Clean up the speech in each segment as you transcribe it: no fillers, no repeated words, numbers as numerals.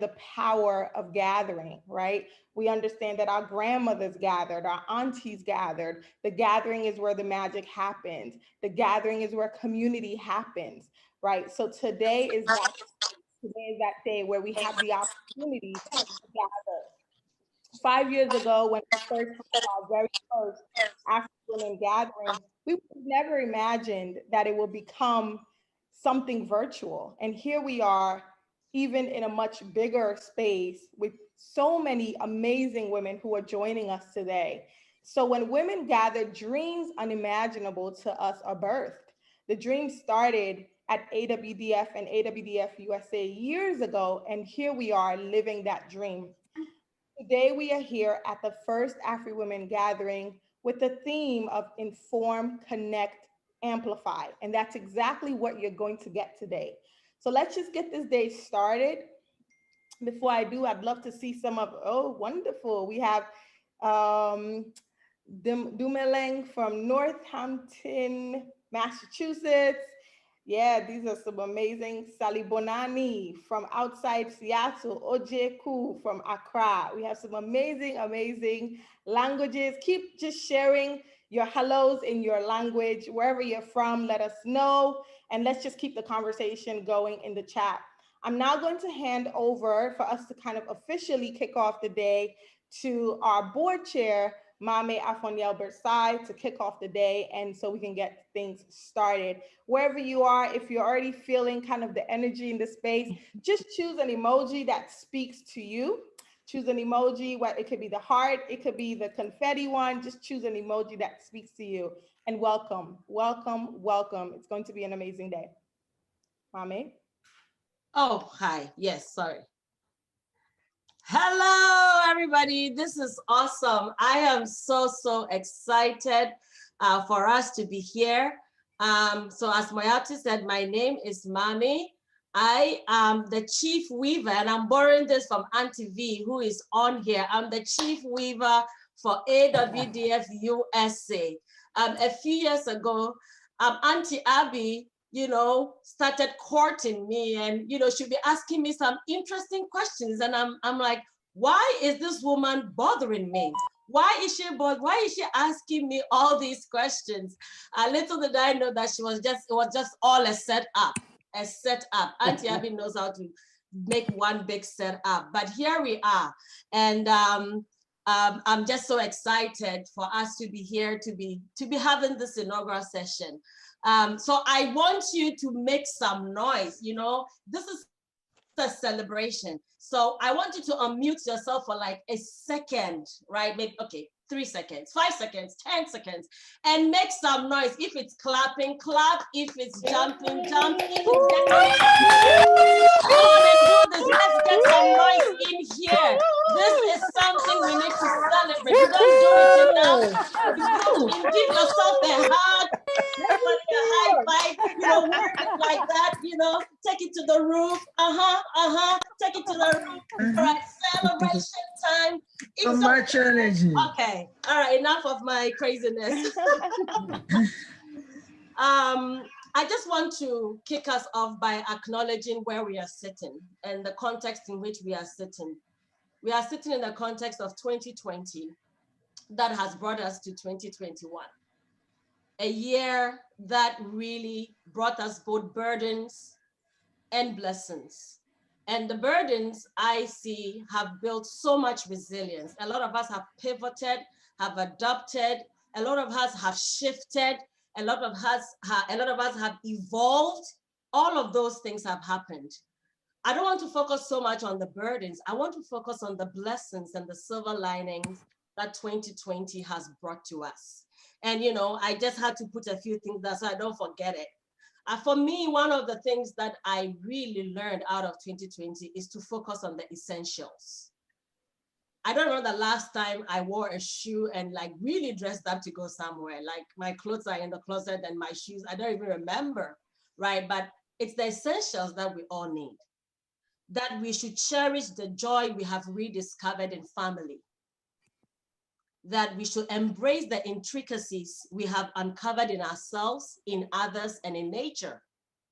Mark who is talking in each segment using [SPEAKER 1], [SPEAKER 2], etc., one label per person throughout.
[SPEAKER 1] the power of gathering, right? We understand that our grandmothers gathered, our aunties gathered. The gathering is where the magic happens. The gathering is where community happens, right? So today is that day where we have the opportunity to gather. 5 years ago, when we first had our very first AfriWomen Gathering, we never imagined that it would become something virtual. And here we are, even in a much bigger space with so many amazing women who are joining us today. So when women gather, dreams unimaginable to us are birthed. The dream started at AWDF and AWDF USA years ago, and here we are living that dream. Today, we are here at the first AfriWomen Gathering with the theme of Inform, Connect, Amplify. And that's exactly what you're going to get today. So let's just get this day started. Before I do, I'd love to see some of, oh, wonderful. We have Dumeleng from Northampton, Massachusetts. Yeah, these are some amazing. Sally Bonani from outside Seattle. Ojeku from Accra. We have some amazing, amazing languages. Keep just sharing your hellos in your language. Wherever you're from, let us know. And let's just keep the conversation going in the chat. I'm now going to hand over for us to kind of officially kick off the day to our board chair, Mame Afoniel Bersai, to kick off the day, and so we can get things started. Wherever you are, if you're already feeling kind of the energy in the space, just choose an emoji that speaks to you. Choose an emoji, it could be the heart, it could be the confetti one, just choose an emoji that speaks to you. And welcome, welcome, welcome. It's going to be an amazing day. Mame?
[SPEAKER 2] Oh, hi, yes, sorry. Hello, everybody. This is awesome. I am so excited for us to be here. So as Moyati said, my name is Mami. I am the chief weaver, and I'm borrowing this from Auntie V, who is on here. I'm the chief weaver for AWDF USA. A few years ago, Auntie Abby, started courting me, and, she'd be asking me some interesting questions. And I'm like, why is this woman bothering me? Why is she asking me all these questions? Little did I know that it was just all a setup. Auntie Abby knows how to make one big setup, but here we are. And I'm just so excited for us to be here, to be having this inaugural session. So I want you to make some noise. This is a celebration. So I want you to unmute yourself for like a second, right? Maybe, okay, 3 seconds, 5 seconds, 10 seconds, and make some noise. If it's clapping, clap. If it's jumping, jump. If it's let's get some noise in here. This is something we need to celebrate. You don't do it enough. You give yourself a hug, everybody a high five, work it like that, take it to the roof. Take it to the roof. All right, celebration time.
[SPEAKER 3] So much energy.
[SPEAKER 2] Okay, all right, enough of my craziness. I just want to kick us off by acknowledging where we are sitting and the context in which we are sitting. We are sitting in the context of 2020 that has brought us to 2021. A year that really brought us both burdens and blessings. And the burdens I see have built so much resilience. A lot of us have pivoted, have adopted, a lot of us have shifted, a lot of us have evolved. All of those things have happened. I don't want to focus so much on the burdens. I want to focus on the blessings and the silver linings that 2020 has brought to us. And, I just had to put a few things there so I don't forget it. For me, one of the things that I really learned out of 2020 is to focus on the essentials. I don't know the last time I wore a shoe and like really dressed up to go somewhere. Like my clothes are in the closet and my shoes, I don't even remember, right? But it's the essentials that we all need. That we should cherish the joy we have rediscovered in family. That we should embrace the intricacies we have uncovered in ourselves, in others, and in nature.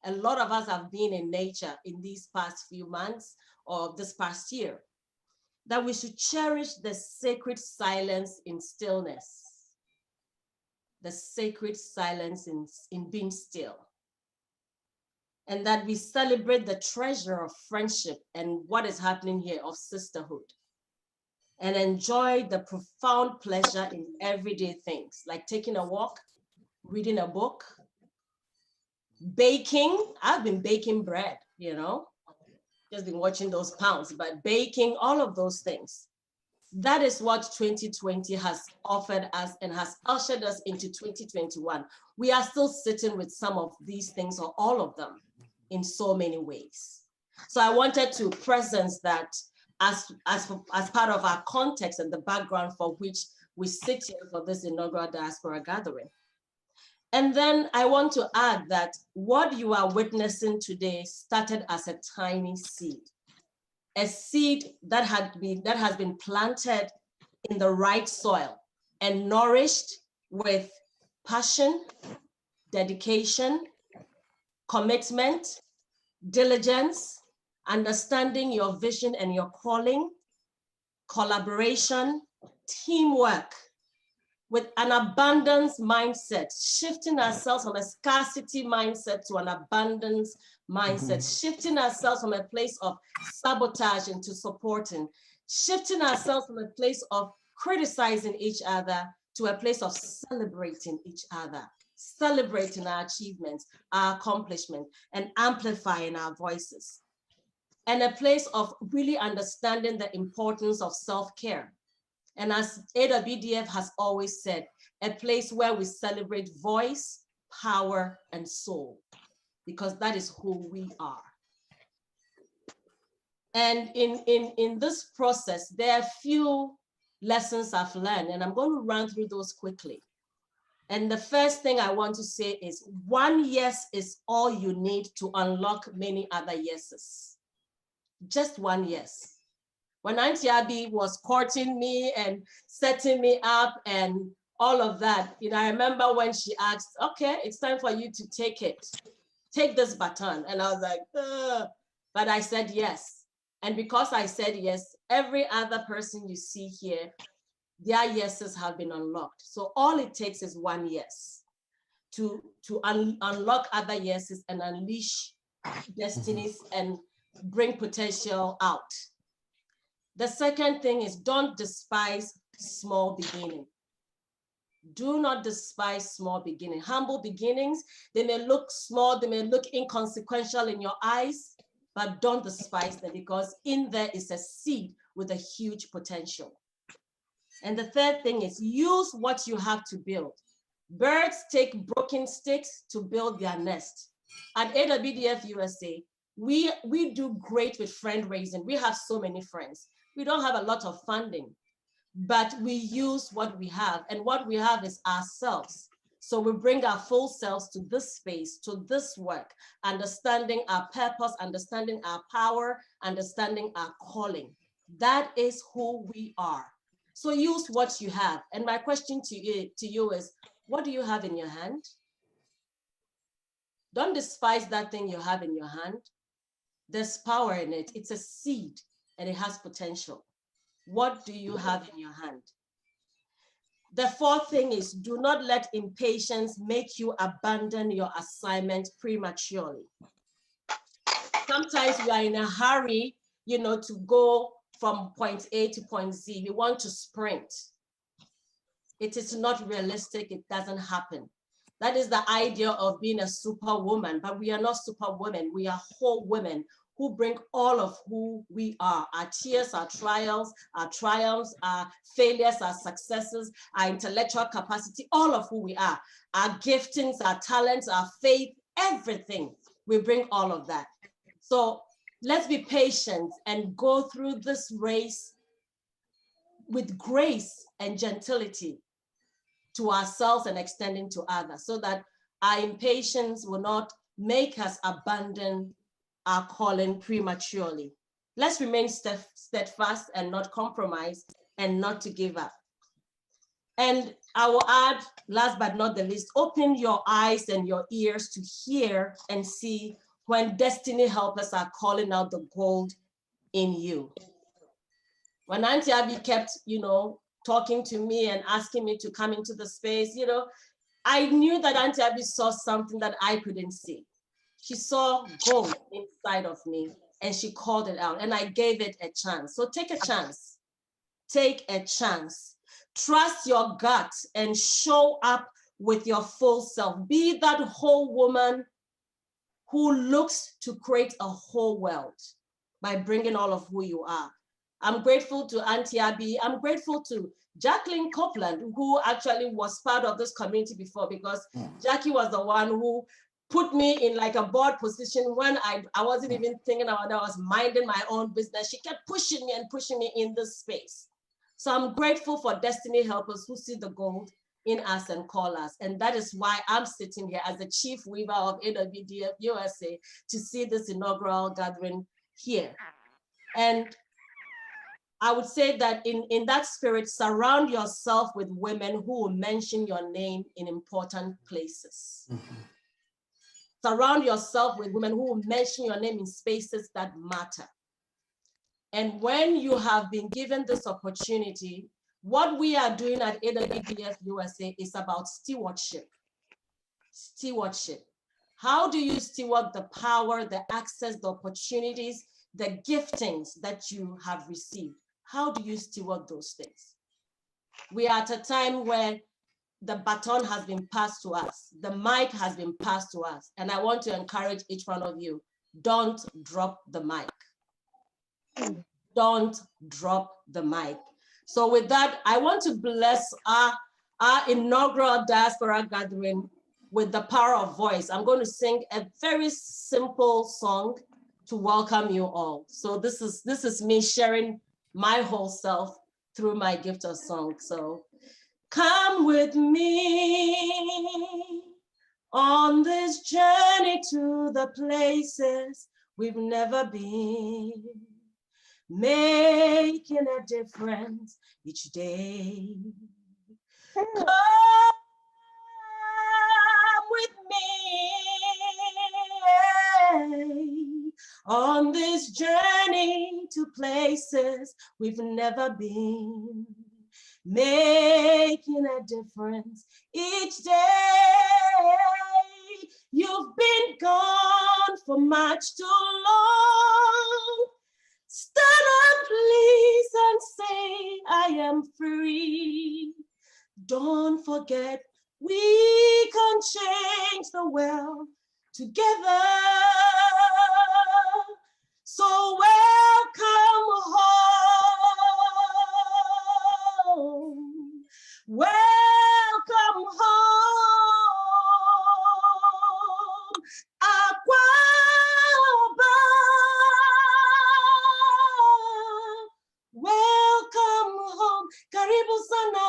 [SPEAKER 2] a lot of us have been in nature in these past few months or this past year, that we should cherish the sacred silence in stillness, the sacred silence in being still, and that we celebrate the treasure of friendship and what is happening here of sisterhood, and enjoy the profound pleasure in everyday things like taking a walk, reading a book, baking. I've been baking bread, you know, just been watching those pounds, but baking, all of those things. That is what 2020 has offered us and has ushered us into 2021. We are still sitting with some of these things or all of them in so many ways. So I wanted to presence that as part of our context and the background for which we sit here for this inaugural Diaspora Gathering. And then I want to add that what you are witnessing today started as a tiny seed, a seed that has been planted in the right soil and nourished with passion, dedication, commitment, diligence, understanding your vision and your calling, collaboration, teamwork, with an abundance mindset, shifting ourselves from a scarcity mindset to an abundance mindset, shifting ourselves from a place of sabotage into supporting, shifting ourselves from a place of criticizing each other to a place of celebrating each other, celebrating our achievements, our accomplishments, and amplifying our voices. And a place of really understanding the importance of self-care. And as AWDF has always said, a place where we celebrate voice, power, and soul, because that is who we are. And in this process, there are few lessons I've learned, and I'm going to run through those quickly. And the first thing I want to say is one yes is all you need to unlock many other yeses. Just one yes. When Auntie Abby was courting me and setting me up and all of that, you know, I remember when she asked, okay, it's time for you to take this baton. And I was like, ugh. But I said yes. And because I said yes, every other person you see here, their yeses have been unlocked. So all it takes is one yes to unlock other yeses and unleash destinies and bring potential out. The second thing is don't despise small beginning. Do not despise small beginning. Humble beginnings, they may look small, they may look inconsequential in your eyes, but don't despise them because in there is a seed with a huge potential. And the third thing is use what you have to build. Birds take broken sticks to build their nest. At AWDF USA, we do great with friend raising. We have so many friends. We don't have a lot of funding, but we use what we have, and what we have is ourselves. So we bring our full selves to this space, to this work, understanding our purpose, understanding our power, understanding our calling. That is who we are. So use what you have. And my question to you is, what do you have in your hand? Don't despise that thing you have in your hand. There's power in it. It's a seed and it has potential. What do you have in your hand? The fourth thing is do not let impatience make you abandon your assignment prematurely. Sometimes we are in a hurry, you know, to go from point A to point Z. We want to sprint. It is not realistic. It doesn't happen. That is the idea of being a superwoman, but we are not superwomen. We are whole women who bring all of who we are, our tears, our trials, our triumphs, our failures, our successes, our intellectual capacity, all of who we are, our giftings, our talents, our faith, everything. We bring all of that. So let's be patient and go through this race with grace and gentility to ourselves and extending to others, so that our impatience will not make us abandon our calling prematurely. Let's remain steadfast and not compromise and not to give up. And I will add, last but not the least, open your eyes and your ears to hear and see when destiny helpers are calling out the gold in you. When Auntie Abby kept, talking to me and asking me to come into the space, I knew that Auntie Abby saw something that I couldn't see. She saw gold inside of me and she called it out and I gave it a chance. So take a chance. Take a chance. Trust your gut and show up with your full self. Be that whole woman who looks to create a whole world by bringing all of who you are. I'm grateful to Auntie Abby. I'm grateful to Jacqueline Copeland, who actually was part of this community before, because Jackie was the one who put me in like a board position when I wasn't even thinking about it. I was minding my own business. She kept pushing me and pushing me in this space. So I'm grateful for destiny helpers who see the gold in us and call us. And that is why I'm sitting here as the chief weaver of AWDF USA to see this inaugural gathering here. And I would say that in that spirit, surround yourself with women who will mention your name in important places. Surround yourself with women who will mention your name in spaces that matter. And when you have been given this opportunity, what we are doing at AWDF USA is about stewardship. Stewardship. How do you steward the power, the access, the opportunities, the giftings that you have received? How do you steward those things? We are at a time where the baton has been passed to us. The mic has been passed to us. And I want to encourage each one of you, don't drop the mic. Don't drop the mic. So with that, I want to bless our inaugural Diaspora Gathering with the power of voice. I'm going to sing a very simple song to welcome you all. So this is me sharing my whole self through my gift of song. So come with me on this journey to the places we've never been, making a difference each day. Come with me on this journey to places we've never been, making a difference each day. You've been gone for much too long. Stand up, please, and say, I am free. Don't forget, we can change the world together. So welcome home. Welcome home. Aquaba. Welcome home. Karibu sana.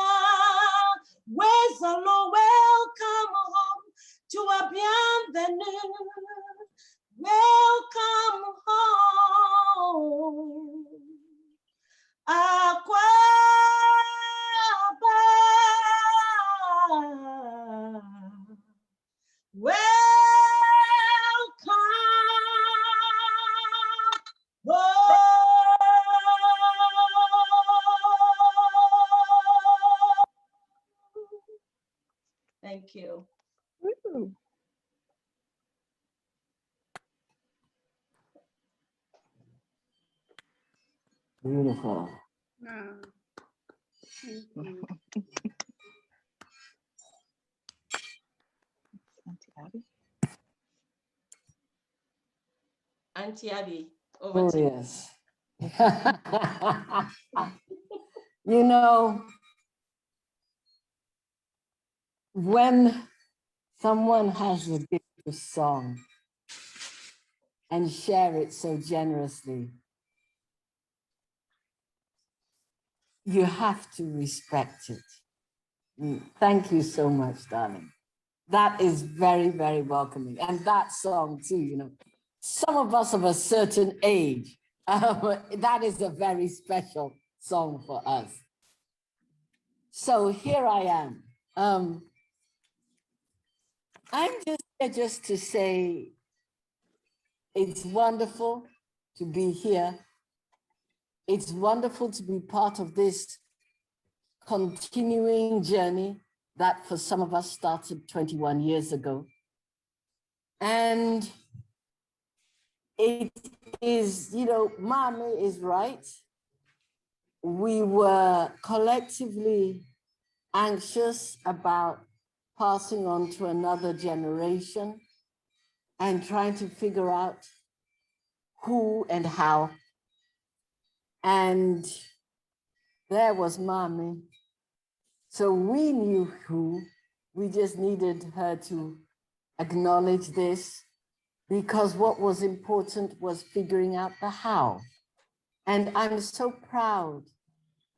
[SPEAKER 2] Wezalo, welcome home to a beyond the new. Welcome home. Aquaba. Welcome home. Thank you.
[SPEAKER 1] Woo.
[SPEAKER 4] Beautiful.
[SPEAKER 1] Wow. Thank you.
[SPEAKER 2] Auntie Abby, over
[SPEAKER 4] Oh,
[SPEAKER 2] to you.
[SPEAKER 4] yes. You know, when someone has a gift of song and share it so generously, you have to respect it. Thank you so much, darling. That is very, very welcoming. And that song too, you know, some of us of a certain age, that is a very special song for us. So here I am. I'm just here just to say it's wonderful to be here. It's wonderful to be part of this continuing journey that for some of us started 21 years ago. And it is, you know, Mame is right. We were collectively anxious about passing on to another generation and trying to figure out who and how. And there was Mame. So we knew who, we just needed her to acknowledge this, because what was important was figuring out the how. And I'm so proud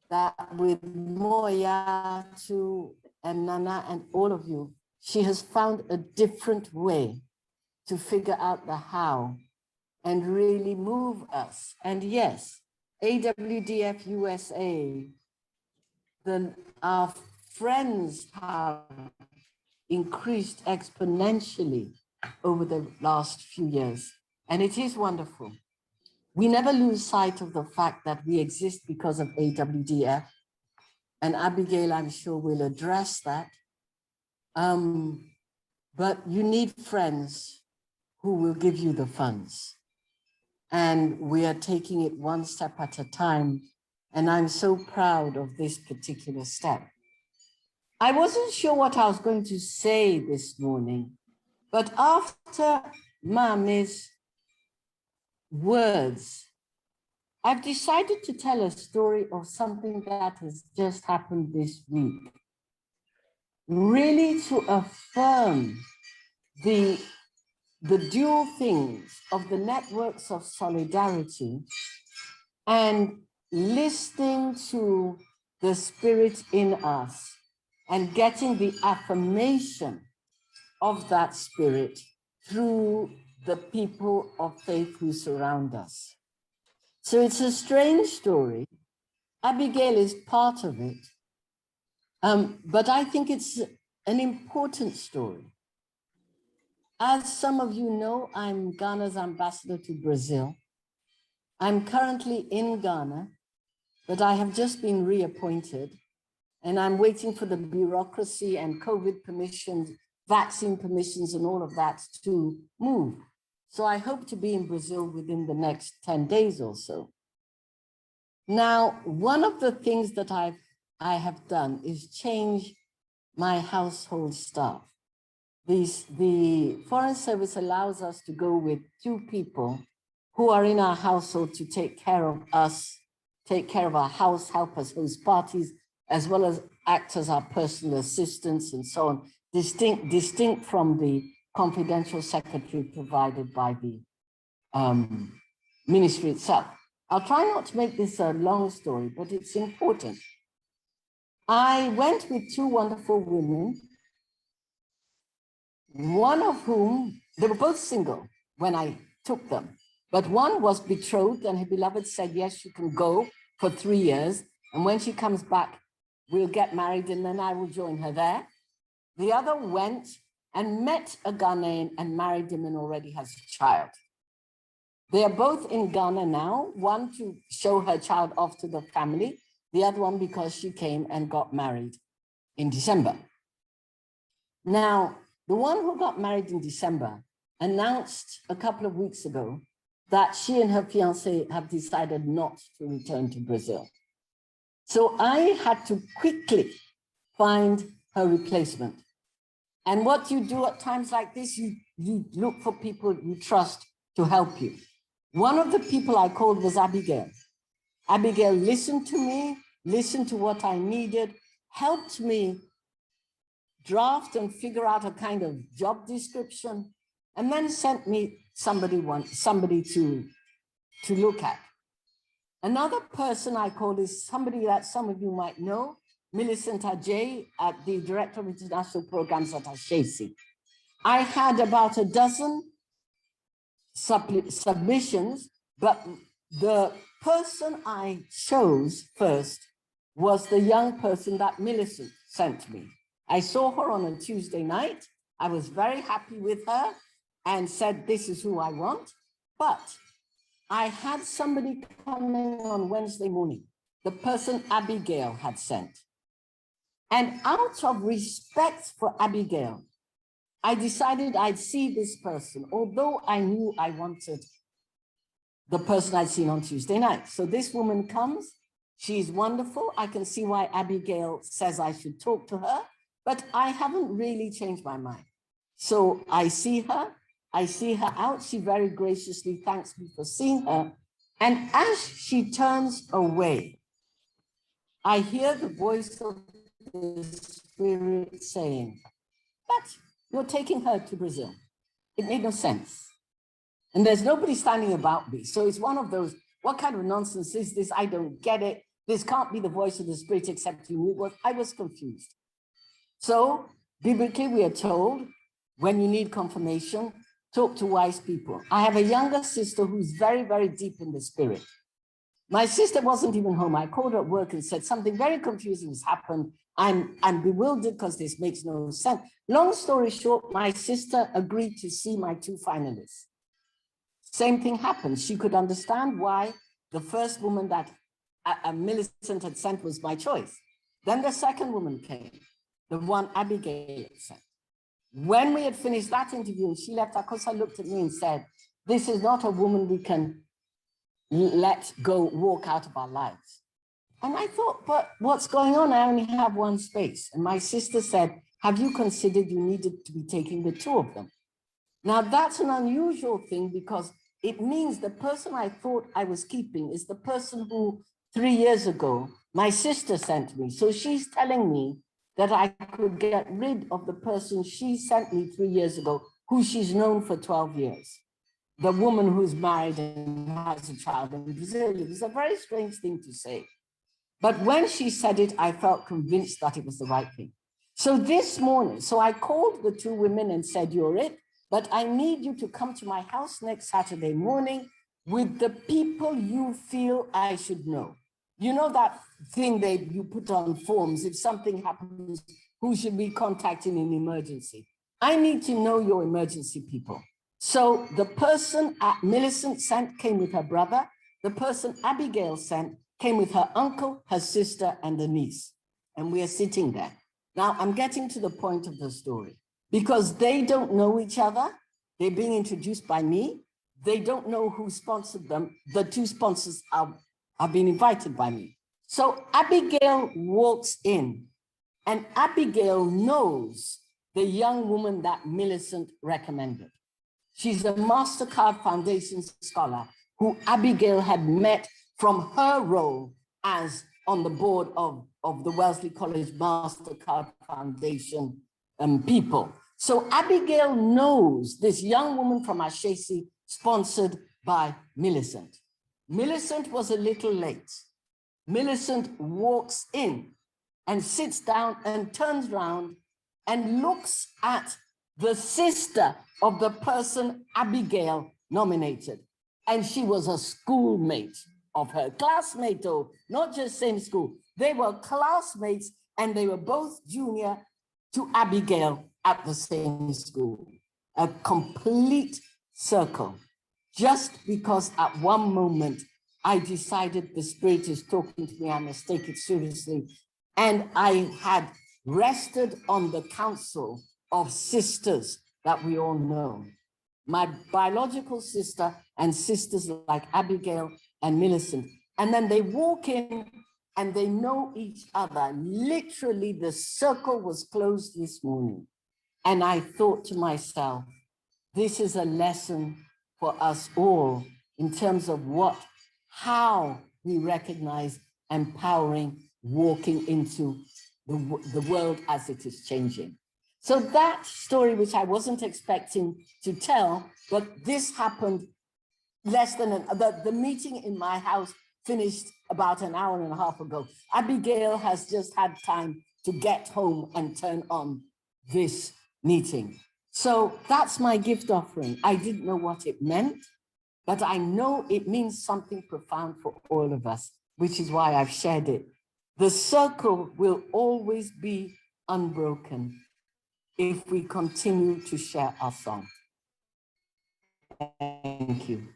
[SPEAKER 4] that with Moyatu and Nana and all of you, she has found a different way to figure out the how and really move us. And yes, AWDF USA, our friends have increased exponentially over the last few years. And it is wonderful. We never lose sight of the fact that we exist because of AWDF. And Abigail, I'm sure, will address that. But you need friends who will give you the funds. And we are taking it one step at a time. And I'm so proud of this particular step. I wasn't sure what I was going to say this morning, but after Mame's words, I've decided to tell a story of something that has just happened this week, really to affirm the dual things of the networks of solidarity and listening to the spirit in us and getting the affirmation of that spirit through the people of faith who surround us. So it's a strange story. Abigail is part of it, but I think it's an important story. As some of you know, I'm Ghana's ambassador to Brazil. I'm currently in Ghana, but I have just been reappointed, and I'm waiting for the bureaucracy and COVID permissions, vaccine permissions, and all of that to move. So I hope to be in Brazil within the next 10 days or so. Now, one of the things that I have done is change my household staff. The Foreign Service allows us to go with 2 people who are in our household to take care of us, take care of our house, help us host parties, as well as act as our personal assistants and so on, distinct from the confidential secretary provided by the ministry itself. I'll try not to make this a long story, but it's important. I went with 2 wonderful women, one of whom, they were both single when I took them, but one was betrothed and her beloved said, yes, you can go for 3 years. And when she comes back, we'll get married and then I will join her there. The other went and met a Ghanaian and married him and already has a child. They are both in Ghana now, one to show her child off to the family, the other one because she came and got married in December. Now, the one who got married in December announced a couple of weeks ago that she and her fiancé have decided not to return to Brazil. So I had to quickly find her replacement. And what you do at times like this, you look for people you trust to help you. One of the people I called was Abigail. Abigail listened to me, listened to what I needed, helped me draft and figure out a kind of job description, and then sent me somebody to look at. Another person I called is somebody that some of you might know, Millicent Ajay, at the Director of International Programs at Ashesi. I had about a dozen submissions, but the person I chose first was the young person that Millicent sent me. I saw her on a Tuesday night. I was very happy with her and said, this is who I want. But I had somebody coming on Wednesday morning, the person Abigail had sent. And out of respect for Abigail, I decided I'd see this person, although I knew I wanted the person I'd seen on Tuesday night. So this woman comes, she's wonderful. I can see why Abigail says I should talk to her, but I haven't really changed my mind. So I see her out. She very graciously thanks me for seeing her. And as she turns away, I hear the voice of the Spirit saying, but you're taking her to Brazil. It made no sense. And there's nobody standing about me. So it's one of those, what kind of nonsense is this? I don't get it. This can't be the voice of the Spirit except you knew. I was confused. So biblically, we are told, when you need confirmation, talk to wise people. I have a younger sister who's very, very deep in the Spirit. My sister wasn't even home. I called her at work and said, something very confusing has happened. I'm bewildered because this makes no sense. Long story short, my sister agreed to see my 2 finalists. Same thing happened. She could understand why the first woman that Millicent had sent was my choice. Then the second woman came, the one Abigail sent. When we had finished that interview and she left, Akosa looked at me and said, this is not a woman we can let go walk out of our lives. And I thought, but what's going on? I only have 1 space. And my sister said, have you considered you needed to be taking the 2 of them? Now that's an unusual thing because it means the person I thought I was keeping is the person who 3 years ago, my sister sent me. So she's telling me that I could get rid of the person she sent me 3 years ago, who she's known for 12 years. The woman who's married and has a child in Brazil. It was a very strange thing to say. But when she said it, I felt convinced that it was the right thing. So this morning, so I called the 2 women and said, you're it, but I need you to come to my house next Saturday morning with the people you feel I should know. You know that thing that you put on forms, if something happens, who should we contact in an emergency? I need to know your emergency people. So the person Millicent sent came with her brother. The person Abigail sent came with her uncle, her sister, and a niece. And we are sitting there. Now I'm getting to the point of the story because they don't know each other. They're being introduced by me. They don't know who sponsored them. The 2 sponsors are being invited by me. So Abigail walks in and Abigail knows the young woman that Millicent recommended. She's a MasterCard Foundation scholar who Abigail had met from her role as on the board of the Wellesley College MasterCard Foundation people. So Abigail knows this young woman from Ashesi sponsored by Millicent. Millicent was a little late. Millicent walks in and sits down and turns around and looks at the sister of the person Abigail nominated. And she was a schoolmate of her, classmate though, not just same school. They were classmates and they were both junior to Abigail at the same school. A complete circle. Just because at one moment I decided the Spirit is talking to me, I must take it seriously. And I had rested on the counsel of sisters that we all know. My biological sister and sisters like Abigail and Millicent. And then they walk in and they know each other. Literally, the circle was closed this morning. And I thought to myself, this is a lesson for us all in terms of how we recognize empowering, walking into the world as it is changing. So that story, which I wasn't expecting to tell, but this happened less than the meeting in my house finished about an hour and a half ago. Abigail has just had time to get home and turn on this meeting. So that's my gift offering. I didn't know what it meant, but I know it means something profound for all of us, which is why I've shared it. The circle will always be unbroken if we continue to share our song. Thank you.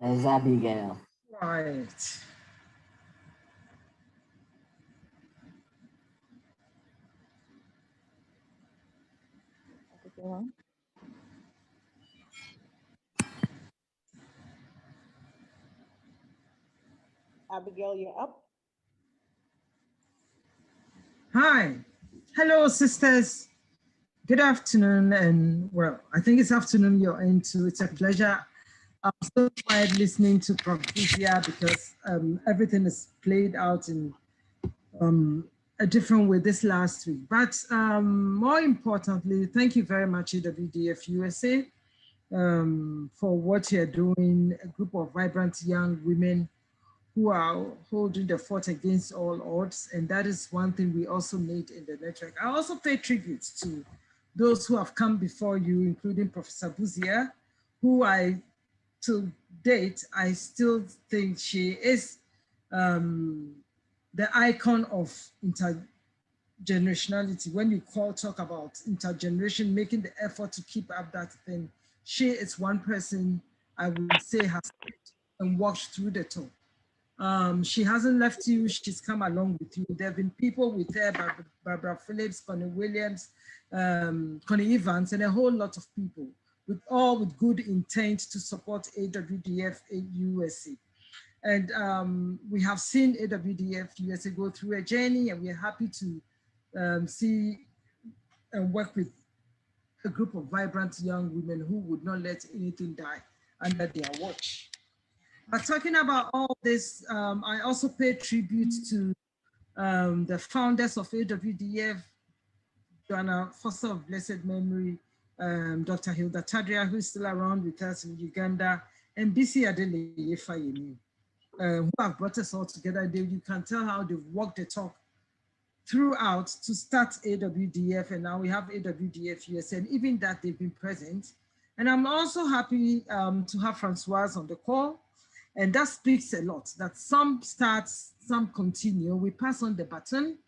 [SPEAKER 4] There's Abigail.
[SPEAKER 3] Right.
[SPEAKER 1] Abigail, you're up.
[SPEAKER 3] Hi. Hello, sisters. Good afternoon. And well, I think it's afternoon you're into. It's a pleasure. I'm so quiet listening to Prof. Busia because everything is played out in a different way this last week. But more importantly, thank you very much, AWDF USA, for what you're doing, a group of vibrant young women who are holding the fort against all odds. And that is one thing we also need in the network. I also pay tribute to those who have come before you, including Professor Busia, who to date, I still think she is the icon of intergenerationality. When you talk about intergeneration, making the effort to keep up that thing, she is one person I would say has and walked through the talk. She hasn't left you, she's come along with you. There have been people with her, Barbara Phillips, Connie Williams, Connie Evans, and a whole lot of people, all with good intent to support AWDF USA. And we have seen AWDF USA go through a journey, and we're happy to see and work with a group of vibrant young women who would not let anything die under their watch. But talking about all this, I also pay tribute to the founders of AWDF, Joanna Foster of blessed memory, Dr. Hilda Tadria, who is still around with us in Uganda, and BC Adele Fayemi, who have brought us all together. You can tell how they've walked the talk throughout to start AWDF, and now we have AWDF USA, and even that they've been present. And I'm also happy to have Francoise on the call, and that speaks a lot, that some start, some continue. We pass on the baton.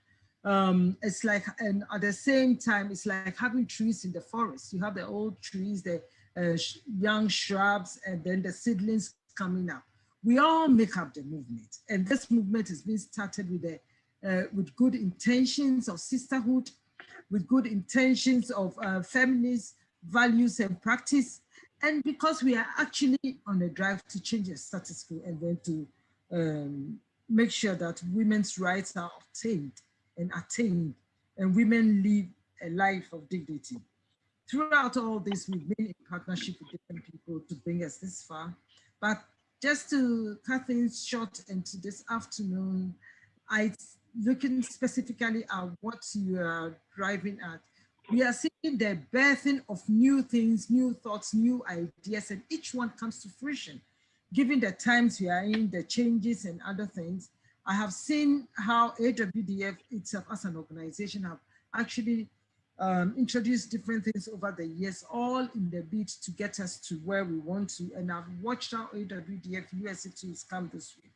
[SPEAKER 3] It's like, and at the same time, it's like having trees in the forest. You have the old trees, the young shrubs, and then the seedlings coming up. We all make up the movement. And this movement is being started with good intentions of sisterhood, with good intentions of feminist values and practice. And because we are actually on a drive to change the status quo and then to make sure that women's rights are obtained and attained, and women live a life of dignity. Throughout all this, we've been in partnership with different people to bring us this far. But just to cut things short into this afternoon, looking specifically at what you are driving at, we are seeing the birthing of new things, new thoughts, new ideas, and each one comes to fruition. Given the times we are in, the changes and other things, I have seen how AWDF itself as an organization have actually introduced different things over the years, all in the bid to get us to where we want to. And I've watched how AWDF USA has come this way.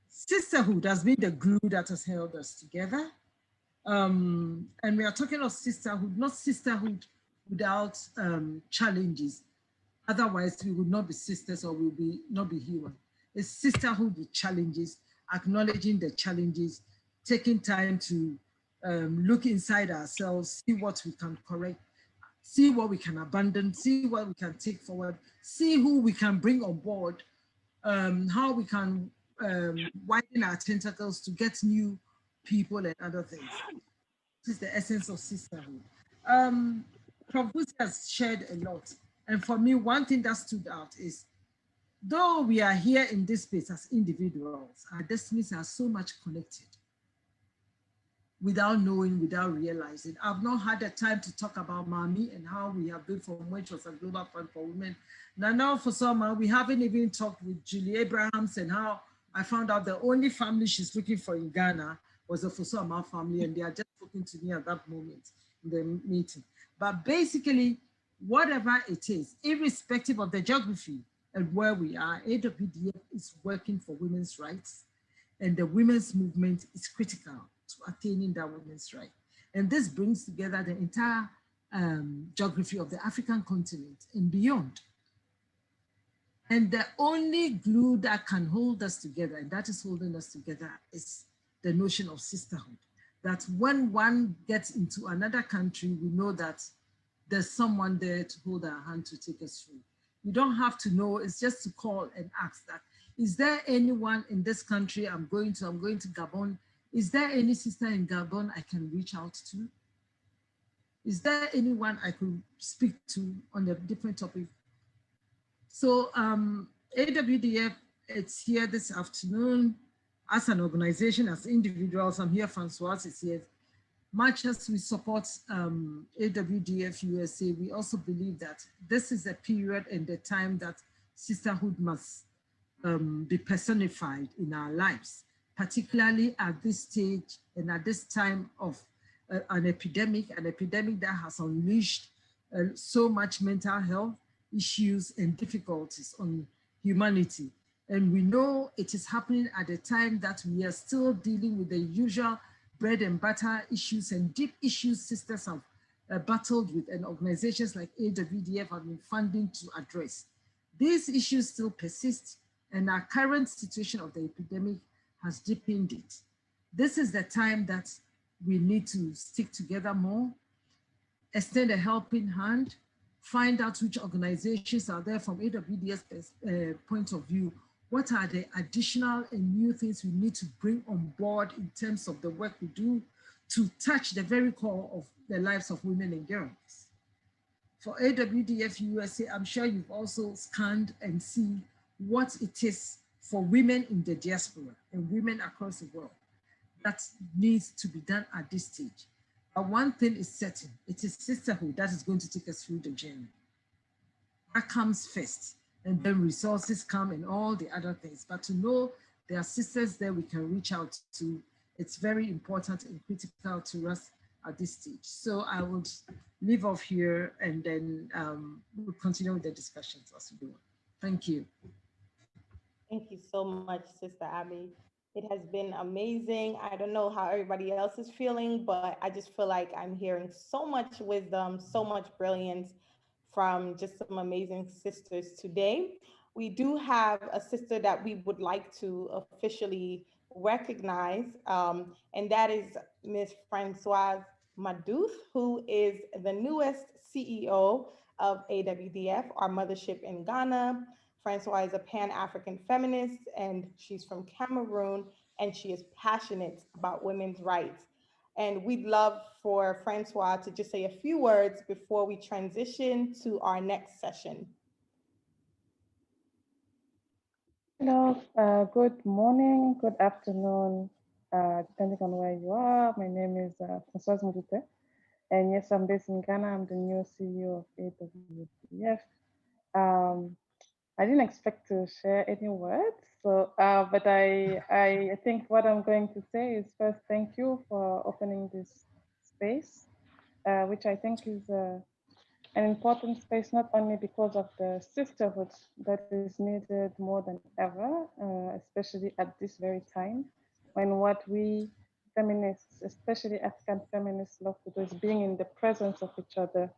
[SPEAKER 3] Sisterhood has been the glue that has held us together. And we are talking of sisterhood, not sisterhood without challenges. Otherwise, we would not be sisters, or we will not be human. It's sisterhood with challenges, acknowledging the challenges, taking time to look inside ourselves, see what we can correct, see what we can abandon, see what we can take forward, see who we can bring on board, how we can widen our tentacles to get new people and other things. This is the essence of sisterhood. Prof. Busia has shared a lot. And for me, one thing that stood out is, though we are here in this space as individuals, our destinies are so much connected without knowing, without realizing. I've not had the time to talk about Mami and how we have built from which was a global fund for women. Now for summer, we haven't even talked with Julie Abrahams and how I found out the only family she's looking for in Ghana was the Fosama family, and they are just talking to me at that moment. the meeting. But basically, whatever it is, irrespective of the geography and where we are, AWDF is working for women's rights, and the women's movement is critical to attaining that women's right. And this brings together the entire geography of the African continent and beyond. And the only glue that can hold us together, and that is holding us together, is the notion of sisterhood. That when one gets into another country, we know that there's someone there to hold our hand to take us through. You don't have to know, it's just to call and ask that, is there anyone in this country I'm going to Gabon? Is there any sister in Gabon I can reach out to? Is there anyone I could speak to on a different topic? So AWDF, it's here this afternoon as an organization, as individuals. I'm here, Francoise is here. Much as we support AWDF USA, we also believe that this is a period and the time that sisterhood must be personified in our lives, particularly at this stage and at this time of an epidemic that has unleashed so much mental health issues and difficulties on humanity. And we know it is happening at a time that we are still dealing with the usual bread and butter issues and deep issues sisters have battled with, and organizations like AWDF have been funding to address. These issues still persist, and our current situation of the epidemic has deepened it. This is the time that we need to stick together more, extend a helping hand, find out which organizations are there from AWDF's point of view. What are the additional and new things we need to bring on board in terms of the work we do to touch the very core of the lives of women and girls? For AWDF USA, I'm sure you've also scanned and seen what it is for women in the diaspora and women across the world that needs to be done at this stage. But one thing is certain, it is sisterhood that is going to take us through the journey. That comes first, and then resources come and all the other things. But to know there are sisters there we can reach out to, it's very important and critical to us at this stage. So I would leave off here and then we'll continue with the discussions as we go on. Thank you.
[SPEAKER 1] Thank you so much, Sister Abby. It has been amazing. I don't know how everybody else is feeling, but I just feel like I'm hearing so much wisdom, so much brilliance from just some amazing sisters today. We do have a sister that we would like to officially recognize, and that is Miss Francoise Maduth, who is the newest CEO of AWDF, our mothership in Ghana. Francoise is a Pan-African feminist, and she's from Cameroon, and she is passionate about women's rights. And we'd love for Francoise to just say a few words before we transition to our next session.
[SPEAKER 5] Hello, good morning, good afternoon, depending on where you are. My name is Francoise Mudute, and yes, I'm based in Ghana. I'm the new CEO of AWDF. I didn't expect to share any words, so but I think what I'm going to say is first, thank you for opening this space, which I think is an important space, not only because of the sisterhood that is needed more than ever, especially at this very time, when what we feminists, especially African feminists, love to do is being in the presence of each other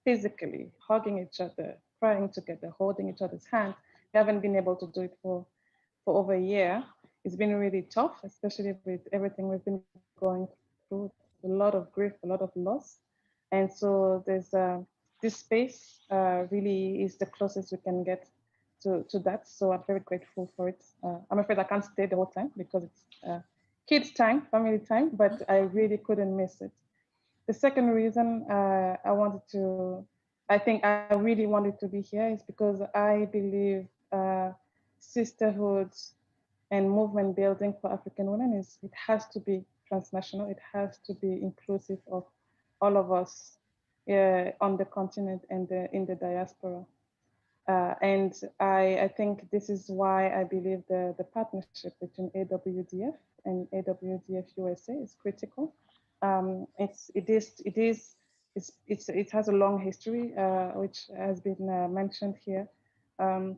[SPEAKER 5] physically, hugging each other, crying together, holding each other's hands. We haven't been able to do it for over a year. It's been really tough, especially with everything we've been going through, a lot of grief, a lot of loss. And so there's this space really is the closest we can get to that. So I'm very grateful for it. I'm afraid I can't stay the whole time because it's kids time, family time, but I really couldn't miss it. The second reason I think I really wanted to be here is because I believe sisterhood and movement building for African women it has to be transnational. It has to be inclusive of all of us on the continent and in the diaspora. And I think this is why I believe the partnership between AWDF and AWDF USA is critical. It is it has a long history, which has been mentioned here. Um,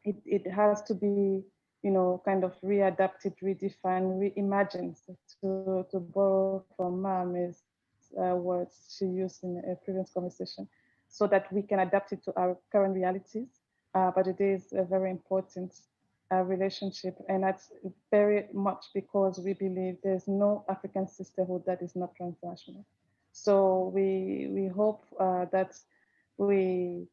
[SPEAKER 5] it has to be, kind of readapted, redefined, reimagined, to borrow from Mami's words she used in a previous conversation, so that we can adapt it to our current realities. But it is a very important relationship, and that's very much because we believe there's no African sisterhood that is not transnational. So we hope that we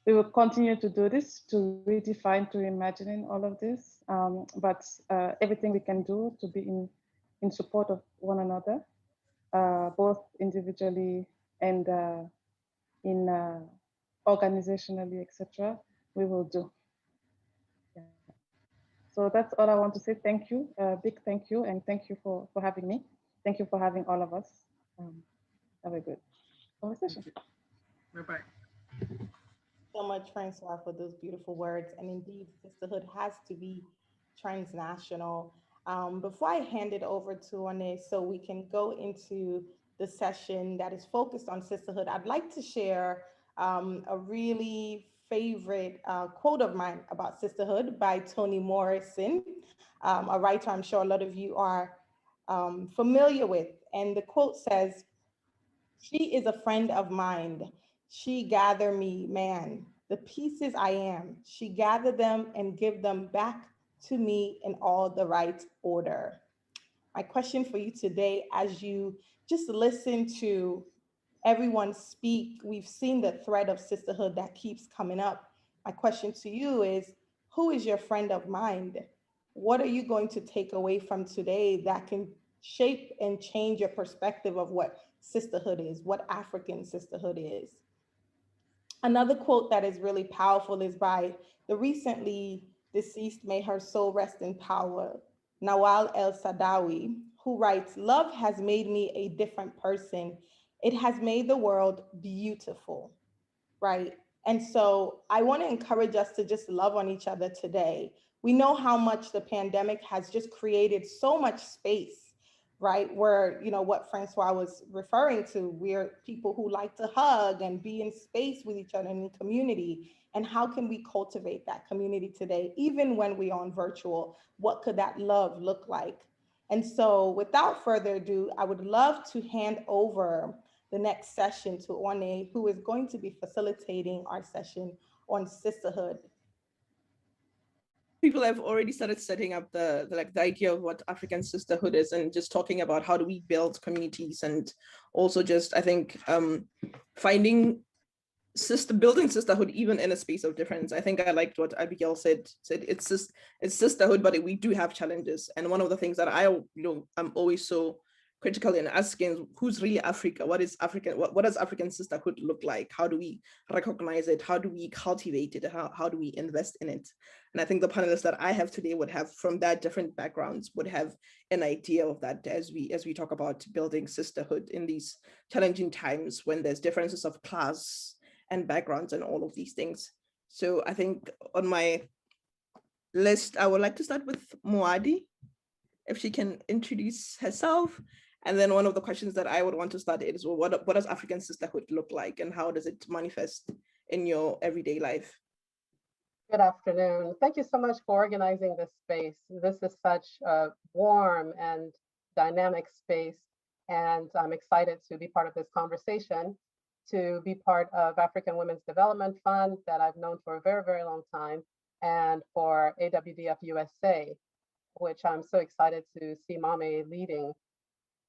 [SPEAKER 5] we will continue to do this, to redefine, to imagining all of this. But everything we can do to be in support of one another, both individually and in organizationally, etc., we will do. Yeah. So that's all I want to say. Thank you, big thank you, and thank you for having me. Thank you for having all of us. Have a good conversation.
[SPEAKER 3] Bye-bye.
[SPEAKER 1] So much, Francois, for those beautiful words. And indeed, sisterhood has to be transnational. Before I hand it over to Ane, so we can go into the session that is focused on sisterhood, I'd like to share a really favorite quote of mine about sisterhood by Toni Morrison, a writer I'm sure a lot of you are familiar with. And the quote says, "She is a friend of mine. She gather me, man. The pieces I am. She gather them and give them back to me in all the right order." My question for you today, as you just listen to everyone speak, we've seen the thread of sisterhood that keeps coming up. My question to you is, who is your friend of mind? What are you going to take away from today that can shape and change your perspective of what sisterhood is, what African sisterhood is? Another quote that is really powerful is by the recently deceased, may her soul rest in power, Nawal El Sadawi, who writes, "Love has made me a different person. It has made the world beautiful," right? And so I want to encourage us to just love on each other today. We know how much the pandemic has just created so much space, right? Where, what Francois was referring to, we're people who like to hug and be in space with each other and in community. And how can we cultivate that community today, even when we're on virtual? What could that love look like? And so without further ado, I would love to hand over the next session to Orne, who is going to be facilitating our session on sisterhood.
[SPEAKER 6] People have already started setting up the idea of what African sisterhood is, and just talking about how do we build communities, and also just, I think, building sisterhood even in a space of difference. I think I liked what Abigail said it's sisterhood, but we do have challenges. And one of the things that I'm always so critical in asking, who's really Africa? What is African? What does African sisterhood look like? How do we recognize it? How do we cultivate it? How do we invest in it? And I think the panelists that I have today would have, from that different backgrounds, would have an idea of that as we talk about building sisterhood in these challenging times when there's differences of class and backgrounds and all of these things. So I think on my list, I would like to start with Moadi, if she can introduce herself. And then one of the questions that I would want to start is, well, what does African sisterhood look like, and how does it manifest in your everyday life?
[SPEAKER 7] Good afternoon. Thank you so much for organizing this space. This is such a warm and dynamic space, and I'm excited to be part of this conversation, to be part of African Women's Development Fund that I've known for a very, very long time, and for AWDF USA, which I'm so excited to see Mame leading.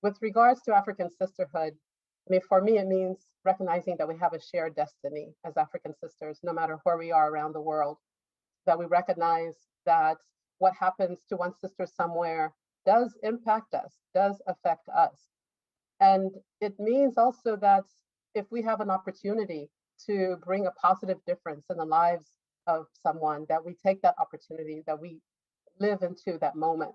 [SPEAKER 7] With regards to African sisterhood, I mean, for me, it means recognizing that we have a shared destiny as African sisters, no matter where we are around the world, that we recognize that what happens to one sister somewhere does impact us, does affect us. And it means also that if we have an opportunity to bring a positive difference in the lives of someone, that we take that opportunity, that we live into that moment.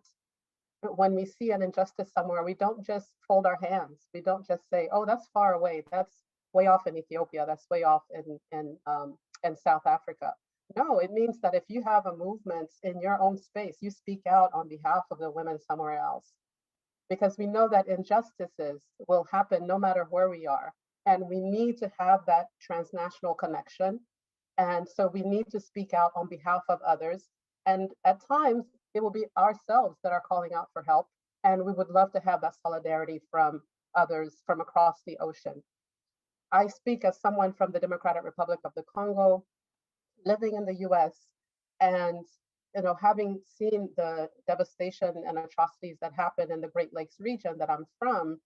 [SPEAKER 7] When we see an injustice somewhere, we don't just fold our hands. We don't just say, oh, that's far away. That's way off in Ethiopia. That's way off in South Africa. No, it means that if you have a movement in your own space, you speak out on behalf of the women somewhere else. Because we know that injustices will happen no matter where we are. And we need to have that transnational connection. And so we need to speak out on behalf of others. And at times, it will be ourselves that are calling out for help. And we would love to have that solidarity from others from across the ocean. I speak as someone from the Democratic Republic of the Congo, living in the US, and having seen the devastation and atrocities that happen in the Great Lakes region that I'm from.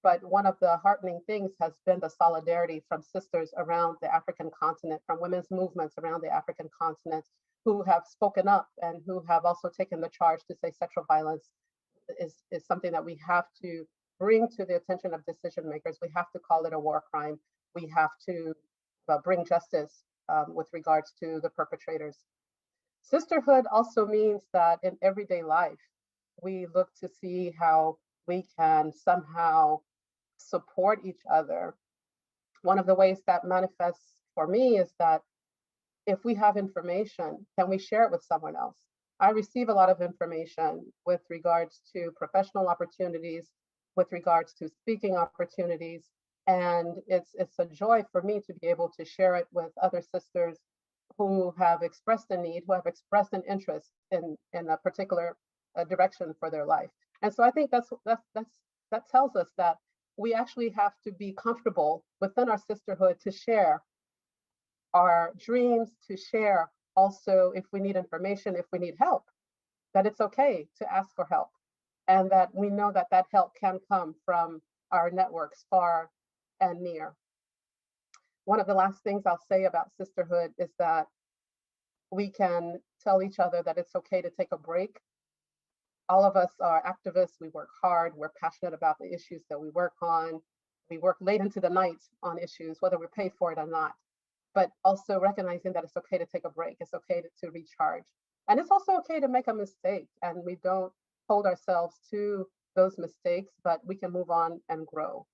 [SPEAKER 7] But one of the heartening things has been the solidarity from sisters around the African continent, from women's movements around the African continent, who have spoken up and who have also taken the charge to say sexual violence is something that we have to bring to the attention of decision makers. We have to call it a war crime. We have to bring justice with regards to the perpetrators. Sisterhood also means that in everyday life, we look to see how we can somehow support each other. One of the ways that manifests for me is that if we have information, can we share it with someone else? I receive a lot of information with regards to professional opportunities, with regards to speaking opportunities, and it's a joy for me to be able to share it with other sisters who have expressed a need, who have expressed an interest in a particular direction for their life. And so I think that tells us that we actually have to be comfortable within our sisterhood to share our dreams, to share also if we need information, if we need help, that it's okay to ask for help, and that we know that that help can come from our networks far and near. One of the last things I'll say about sisterhood is that we can tell each other that it's okay to take a break. All of us are activists, we work hard, we're passionate about the issues that we work on. We work late into the night on issues, whether we're paid for it or not, but also recognizing that it's okay to take a break, it's okay to recharge. And it's also okay to make a mistake, and we don't hold ourselves to those mistakes, but we can move on and grow.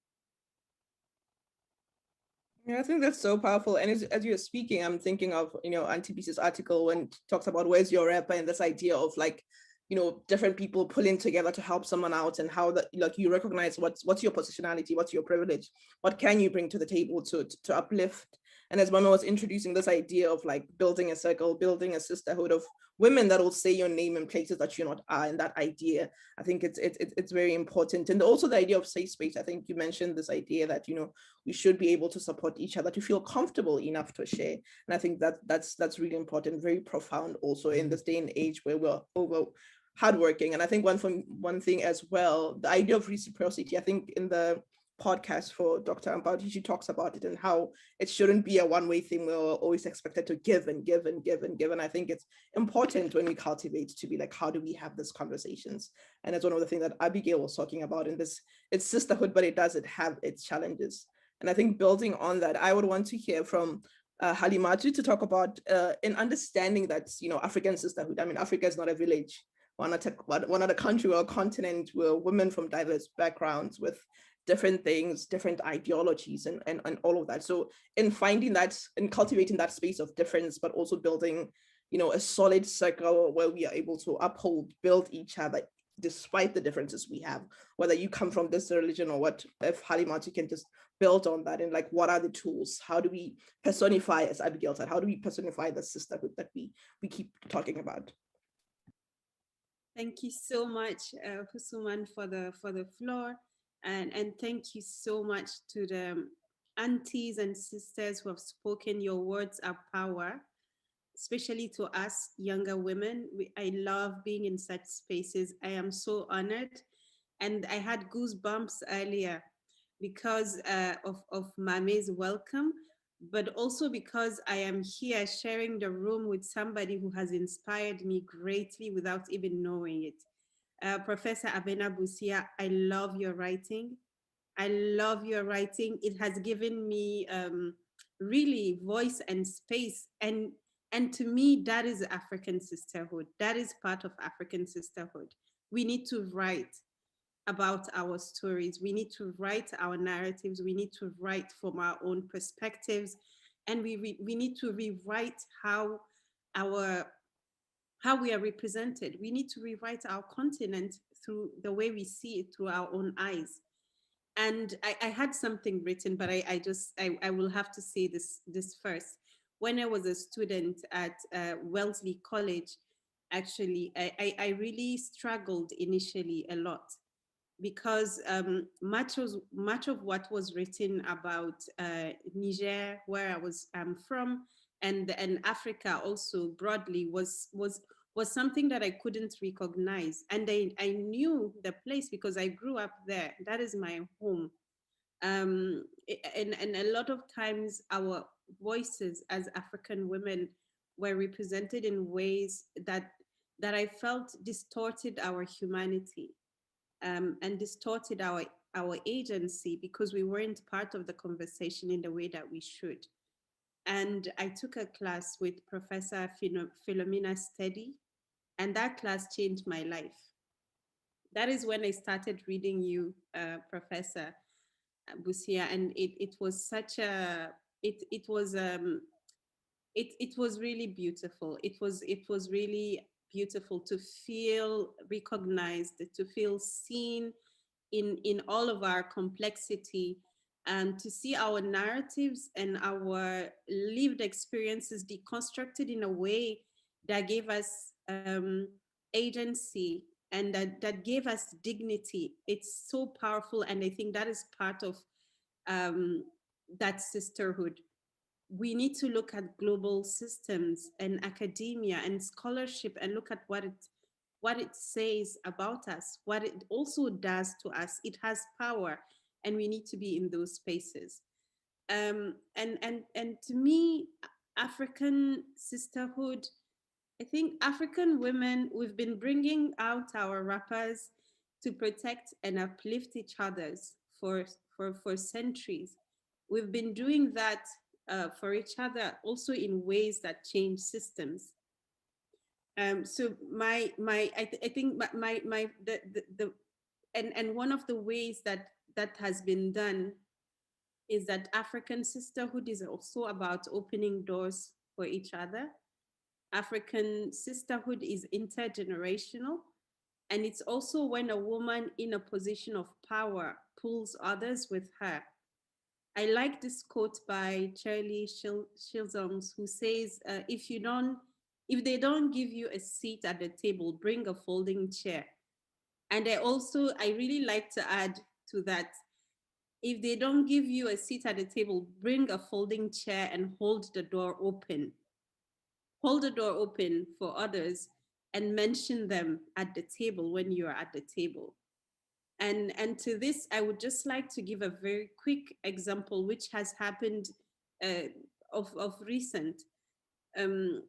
[SPEAKER 6] Yeah, I think that's so powerful. And as you're speaking, I'm thinking of, Auntie B's article when it talks about where's your rapper, and this idea of like, different people pulling together to help someone out, and how that, like, you recognize what's your positionality, what's your privilege, what can you bring to the table to uplift. And as Mama was introducing this idea of like building a circle, building a sisterhood of women that will say your name in places that you're not are, and that idea, I think it's very important. And also the idea of safe space. I think you mentioned this idea that, we should be able to support each other, to feel comfortable enough to share. And I think that's really important, very profound also in this day and age where we're over hardworking. And I think one thing as well, the idea of reciprocity, I think in the podcast for Dr. Ambati, she talks about it and how it shouldn't be a one-way thing. We're always expected to give and give and give and give. And I think it's important when we cultivate to be like, how do we have these conversations? And it's one of the things that Abigail was talking about in this, it's sisterhood, but it have its challenges. And I think building on that, I would want to hear from Halimatu to talk about in understanding that, African sisterhood. I mean, Africa is not a village. We're not a country or a continent. We're women from diverse backgrounds with different things, different ideologies, and all of that. So in finding that, in cultivating that space of difference, but also building, a solid circle where we are able to uphold, build each other, despite the differences we have, whether you come from this religion or what, if Halimatu can just build on that, and like, what are the tools? How do we personify, as Abigail said, how do we personify the sisterhood that we keep talking about?
[SPEAKER 8] Thank you so much, Husuman, for the floor, and thank you so much to the aunties and sisters who have spoken. Your words are power, especially to us younger women. I love being in such spaces. I am so honored, and I had goosebumps earlier because of Mame's welcome, but also because I am here sharing the room with somebody who has inspired me greatly without even knowing it. Professor Abena Busia, I love your writing. I love your writing. It has given me really voice and space. And to me, that is African sisterhood. That is part of African sisterhood. We need to write about our stories. We need to write our narratives. We need to write from our own perspectives. And we need to rewrite how we are represented. We need to rewrite our continent through the way we see it through our own eyes. And I had something written, but I will have to say this first. When I was a student at Wellesley College, actually, I really struggled initially a lot because much of what was written about Niger, where I'm from, and Africa also broadly was something that I couldn't recognize, and I knew the place because I grew up there. That is my home, and a lot of times our voices as African women were represented in ways that I felt distorted our humanity, and distorted our agency because we weren't part of the conversation in the way that we should. And I took a class with Professor Philomena Steady, and that class changed my life. That is when I started reading you, Professor Busia, and it was such a it was really beautiful. It was really beautiful to feel recognized, to feel seen in all of our complexity, and to see our narratives and our lived experiences deconstructed in a way that gave us agency, and that gave us dignity. It's so powerful, and I think that is part of um, that sisterhood. We need to look at global systems and academia and scholarship and look at what it says about us, what it also does to us. It has power, and we need to be in those spaces. And to me, African sisterhood, I think African women, we've been bringing out our rappers to protect and uplift each other's for centuries. We've been doing that for each other also in ways that change systems. So I think my the and one of the ways that has been done is that African sisterhood is also about opening doors for each other. African sisterhood is intergenerational, and it's also when a woman in a position of power pulls others with her. I like this quote by Charlie Shilzongs, who says, if they don't give you a seat at the table, bring a folding chair." And I really like to add to that, if they don't give you a seat at the table, bring a folding chair and hold the door open. Hold the door open for others and mention them at the table when you are at the table. And to this, I would just like to give a very quick example, which has happened of recent. Um,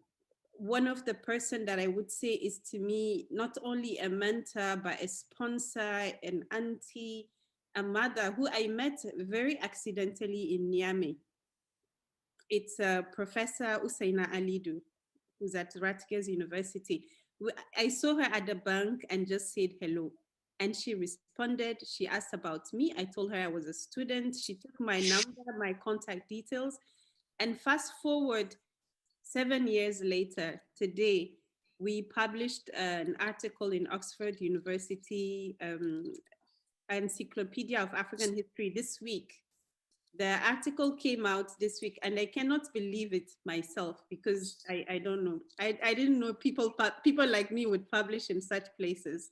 [SPEAKER 8] One of the person that I would say is to me not only a mentor, but a sponsor, an auntie, a mother who I met very accidentally in Niamey. It's Professor Usaina Alidu, who's at Rutgers University. I saw her at the bank and just said hello. And she responded. She asked about me. I told her I was a student. She took my number, my contact details. And fast forward 7 years later, today, we published an article in Oxford University Encyclopedia of African History this week. The article came out this week, and I cannot believe it myself because I don't know. I didn't know people like me would publish in such places.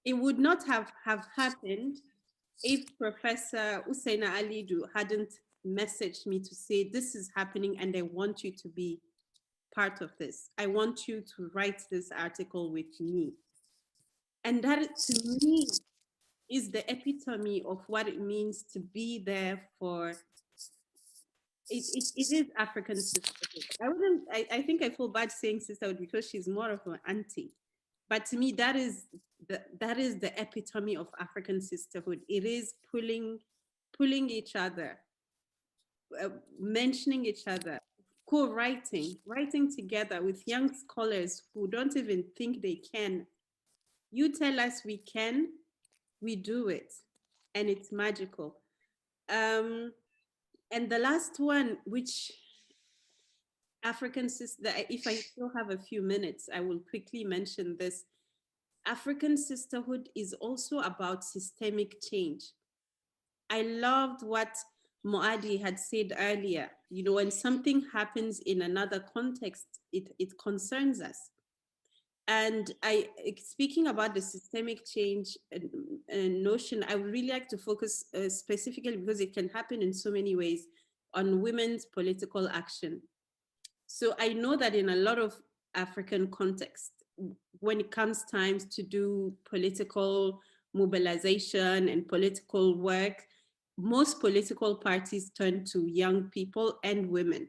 [SPEAKER 8] It would not have happened if Professor Usaina Alidu hadn't messaged me to say, this is happening and I want you to be part of this. I want you to write this article with me. And that, to me, is the epitome of what it means to be there for it is African sisterhood. I think I feel bad saying sisterhood because she's more of an auntie. But to me, that is the epitome of African sisterhood. It is pulling each other, mentioning each other, writing together with young scholars who don't even think they can. You tell us we can, we do it, and it's magical. And the last one, which African sister, if I still have a few minutes, I will quickly mention this. African sisterhood is also about systemic change. I loved what Moadi had said earlier. You know, when something happens in another context, it concerns us. And speaking about the systemic change notion, I would really like to focus specifically, because it can happen in so many ways, on women's political action. So I know that in a lot of African contexts, when it comes times to do political mobilization and political work, most political parties turn to young people and women.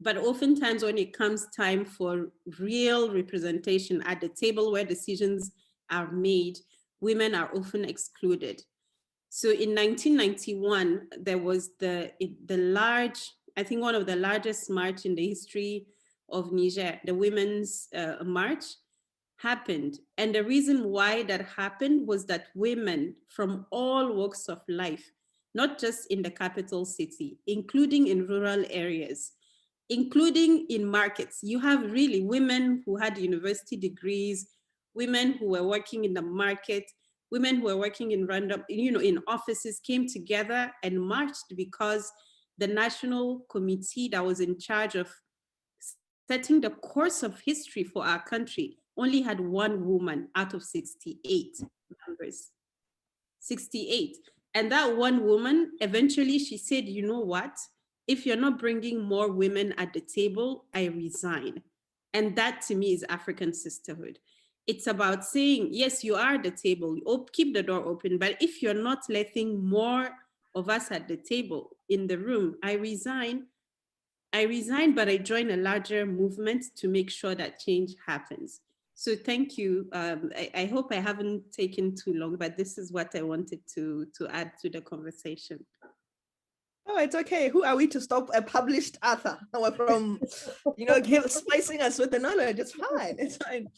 [SPEAKER 8] But oftentimes when it comes time for real representation at the table where decisions are made, women are often excluded. So in 1991, there was the large, I think one of the largest march in the history of Niger, the Women's March happened. And the reason why that happened was that women from all walks of life, not just in the capital city, including in rural areas, including in markets, you have really women who had university degrees, women who were working in the market, women who were working in random, in offices, came together and marched because the national committee that was in charge of setting the course of history for our country only had one woman out of 68 members. 68. And that one woman, eventually she said, you know what? If you're not bringing more women at the table, I resign. And that to me is African sisterhood. It's about saying, yes, you are at the table, keep the door open, but if you're not letting more of us at the table in the room, I resign. I resign, but I join a larger movement to make sure that change happens. So thank you. I hope I haven't taken too long, but this is what I wanted to add to the conversation.
[SPEAKER 6] Oh, it's okay. Who are we to stop a published author from, spicing us with the knowledge? It's fine. It's fine.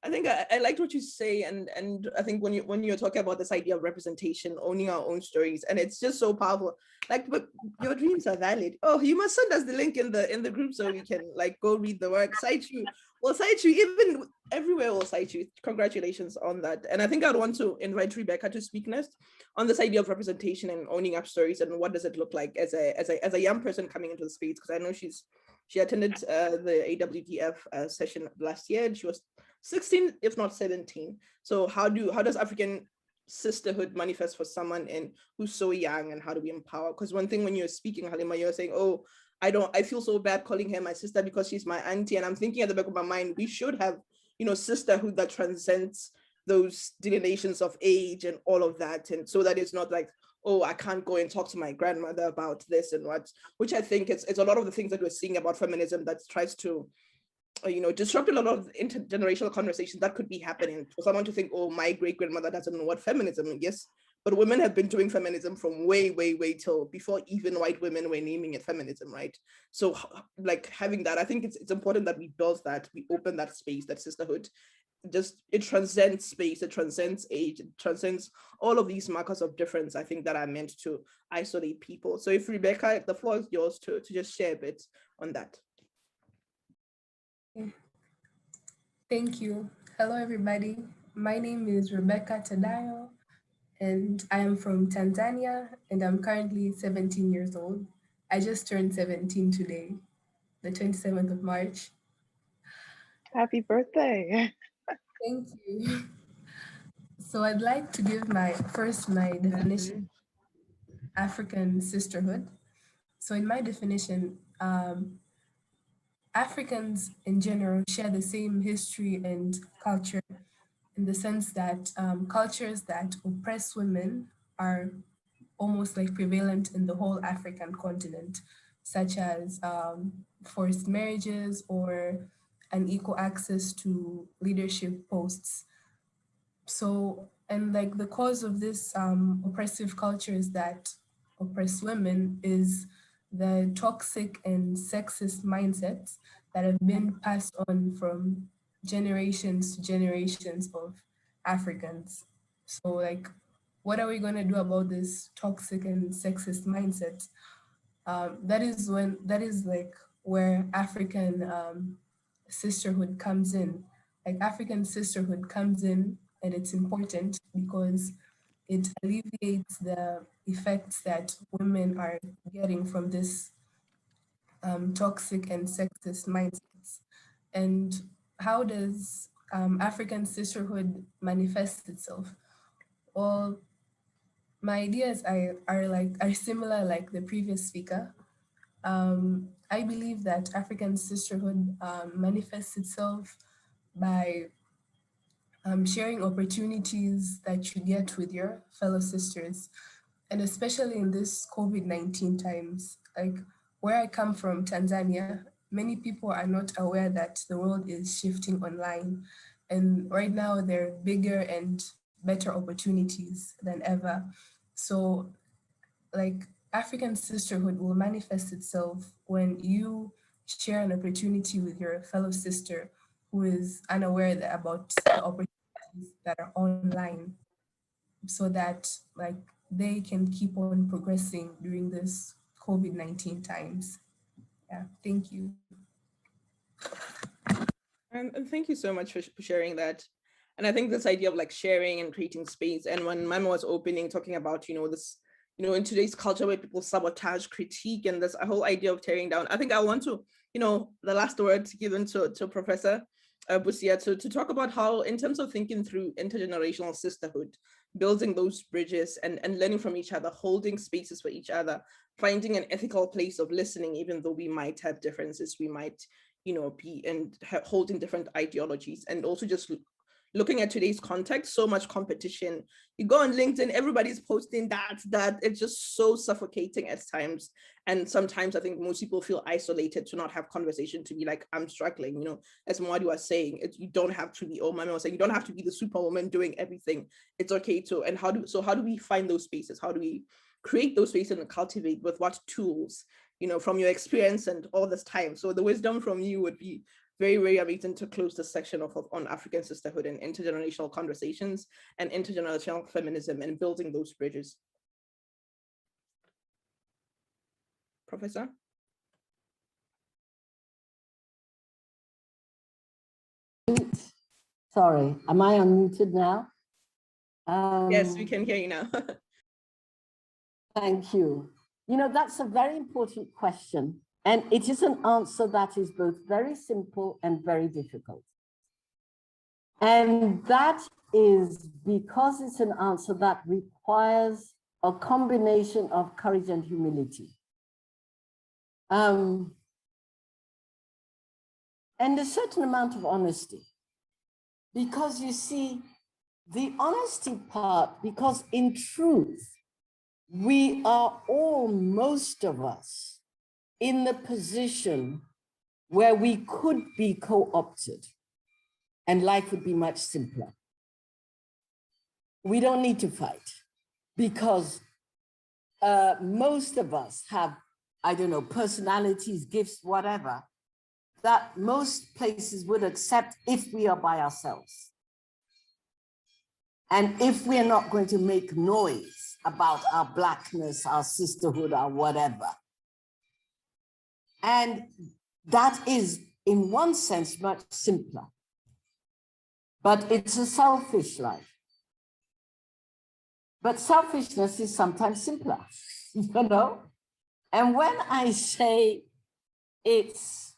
[SPEAKER 6] I think I liked what you say, and I think when you're talking about this idea of representation, owning our own stories, and it's just so powerful. Like, but your dreams are valid. Oh, you must send us the link in the group so we can go read the work. Cite you. We'll cite you even everywhere. We'll cite you. Congratulations on that. And I think I'd want to invite Rebecca to speak next on this idea of representation and owning up stories, and what does it look like as a young person coming into the space, because I know she attended the AWDF session last year, and she was 16 if not 17. So how does African sisterhood manifest for someone who's so young, and how do we empower? Because one thing when you're speaking, Halima, you're saying, oh, I feel so bad calling her my sister because she's my auntie, and I'm thinking at the back of my mind, we should have sisterhood that transcends those delineations of age and all of that, and so that it's not like, oh, I can't go and talk to my grandmother about this and what, which I think it's a lot of the things that we're seeing about feminism that tries to disrupt a lot of intergenerational conversations that could be happening. For someone to think, oh, my great grandmother doesn't know what feminism is. Yes, but women have been doing feminism from way till before even white women were naming it feminism, right? So having that, I think it's important that we build that, we open that space, that sisterhood. It transcends space, it transcends age, it transcends all of these markers of difference, I think, that are meant to isolate people. So if Rebecca, the floor is yours to just share a bit on that.
[SPEAKER 9] Thank you. Hello, everybody. My name is Rebecca Tadayo, and I am from Tanzania, and I'm currently 17 years old. I just turned 17 today, the 27th of March.
[SPEAKER 5] Happy birthday.
[SPEAKER 9] Thank you. So I'd like to give my definition of African sisterhood. So in my definition, Africans in general share the same history and culture, in the sense that cultures that oppress women are almost like prevalent in the whole African continent, such as forced marriages or unequal access to leadership posts. So, and like the cause of this oppressive cultures that oppress women is the toxic and sexist mindsets that have been passed on from generations to generations of Africans. So like, what are we going to do about this toxic and sexist mindset? That is like where African sisterhood comes in. Like African sisterhood comes in, and it's important because it alleviates the effects that women are getting from this toxic and sexist mindsets. And how does African sisterhood manifest itself? Well, my ideas are similar like the previous speaker. I believe that African sisterhood manifests itself by sharing opportunities that you get with your fellow sisters. And especially in this COVID-19 times, like where I come from, Tanzania, many people are not aware that the world is shifting online. And right now, there are bigger and better opportunities than ever. So, like, African sisterhood will manifest itself when you share an opportunity with your fellow sister who is unaware about the opportunities that are online, so that like they can keep on progressing during this COVID-19 times. Yeah, thank you.
[SPEAKER 6] And thank you so much for sharing that. And I think this idea of like sharing and creating space, and when Mama was opening, talking about, this, in today's culture where people sabotage, critique, and this whole idea of tearing down, I think I want to, the last word given to Professor Busia to talk about how, in terms of thinking through intergenerational sisterhood, building those bridges and learning from each other, holding spaces for each other, finding an ethical place of listening, even though we might have differences, we might be and holding different ideologies, and also just looking at today's context, so much competition. You go on LinkedIn, everybody's posting that it's just so suffocating at times. And sometimes I think most people feel isolated to not have conversation, to be like, I'm struggling, as Mwadi was saying, you don't have to be, Mama was saying, you don't have to be the superwoman doing everything. It's okay to, and how do we find those spaces? How do we create those spaces and cultivate with what tools, from your experience and all this time? So the wisdom from you would be very, very amazing to close this section on African sisterhood and intergenerational conversations and intergenerational feminism and building those bridges. Professor?
[SPEAKER 4] Sorry, am I unmuted now?
[SPEAKER 6] Yes, we can hear you now.
[SPEAKER 4] Thank you. That's a very important question. And it is an answer that is both very simple and very difficult. And that is because it's an answer that requires a combination of courage and humility. And a certain amount of honesty. Because you see, the honesty part, because in truth, we are all, most of us, in the position where we could be co-opted and life would be much simpler. We don't need to fight because most of us have, I don't know, personalities, gifts, whatever, that most places would accept if we are by ourselves. And if we're not going to make noise about our Blackness, our sisterhood, our whatever. And that is, in one sense, much simpler. But it's a selfish life. But selfishness is sometimes simpler, And when I say it's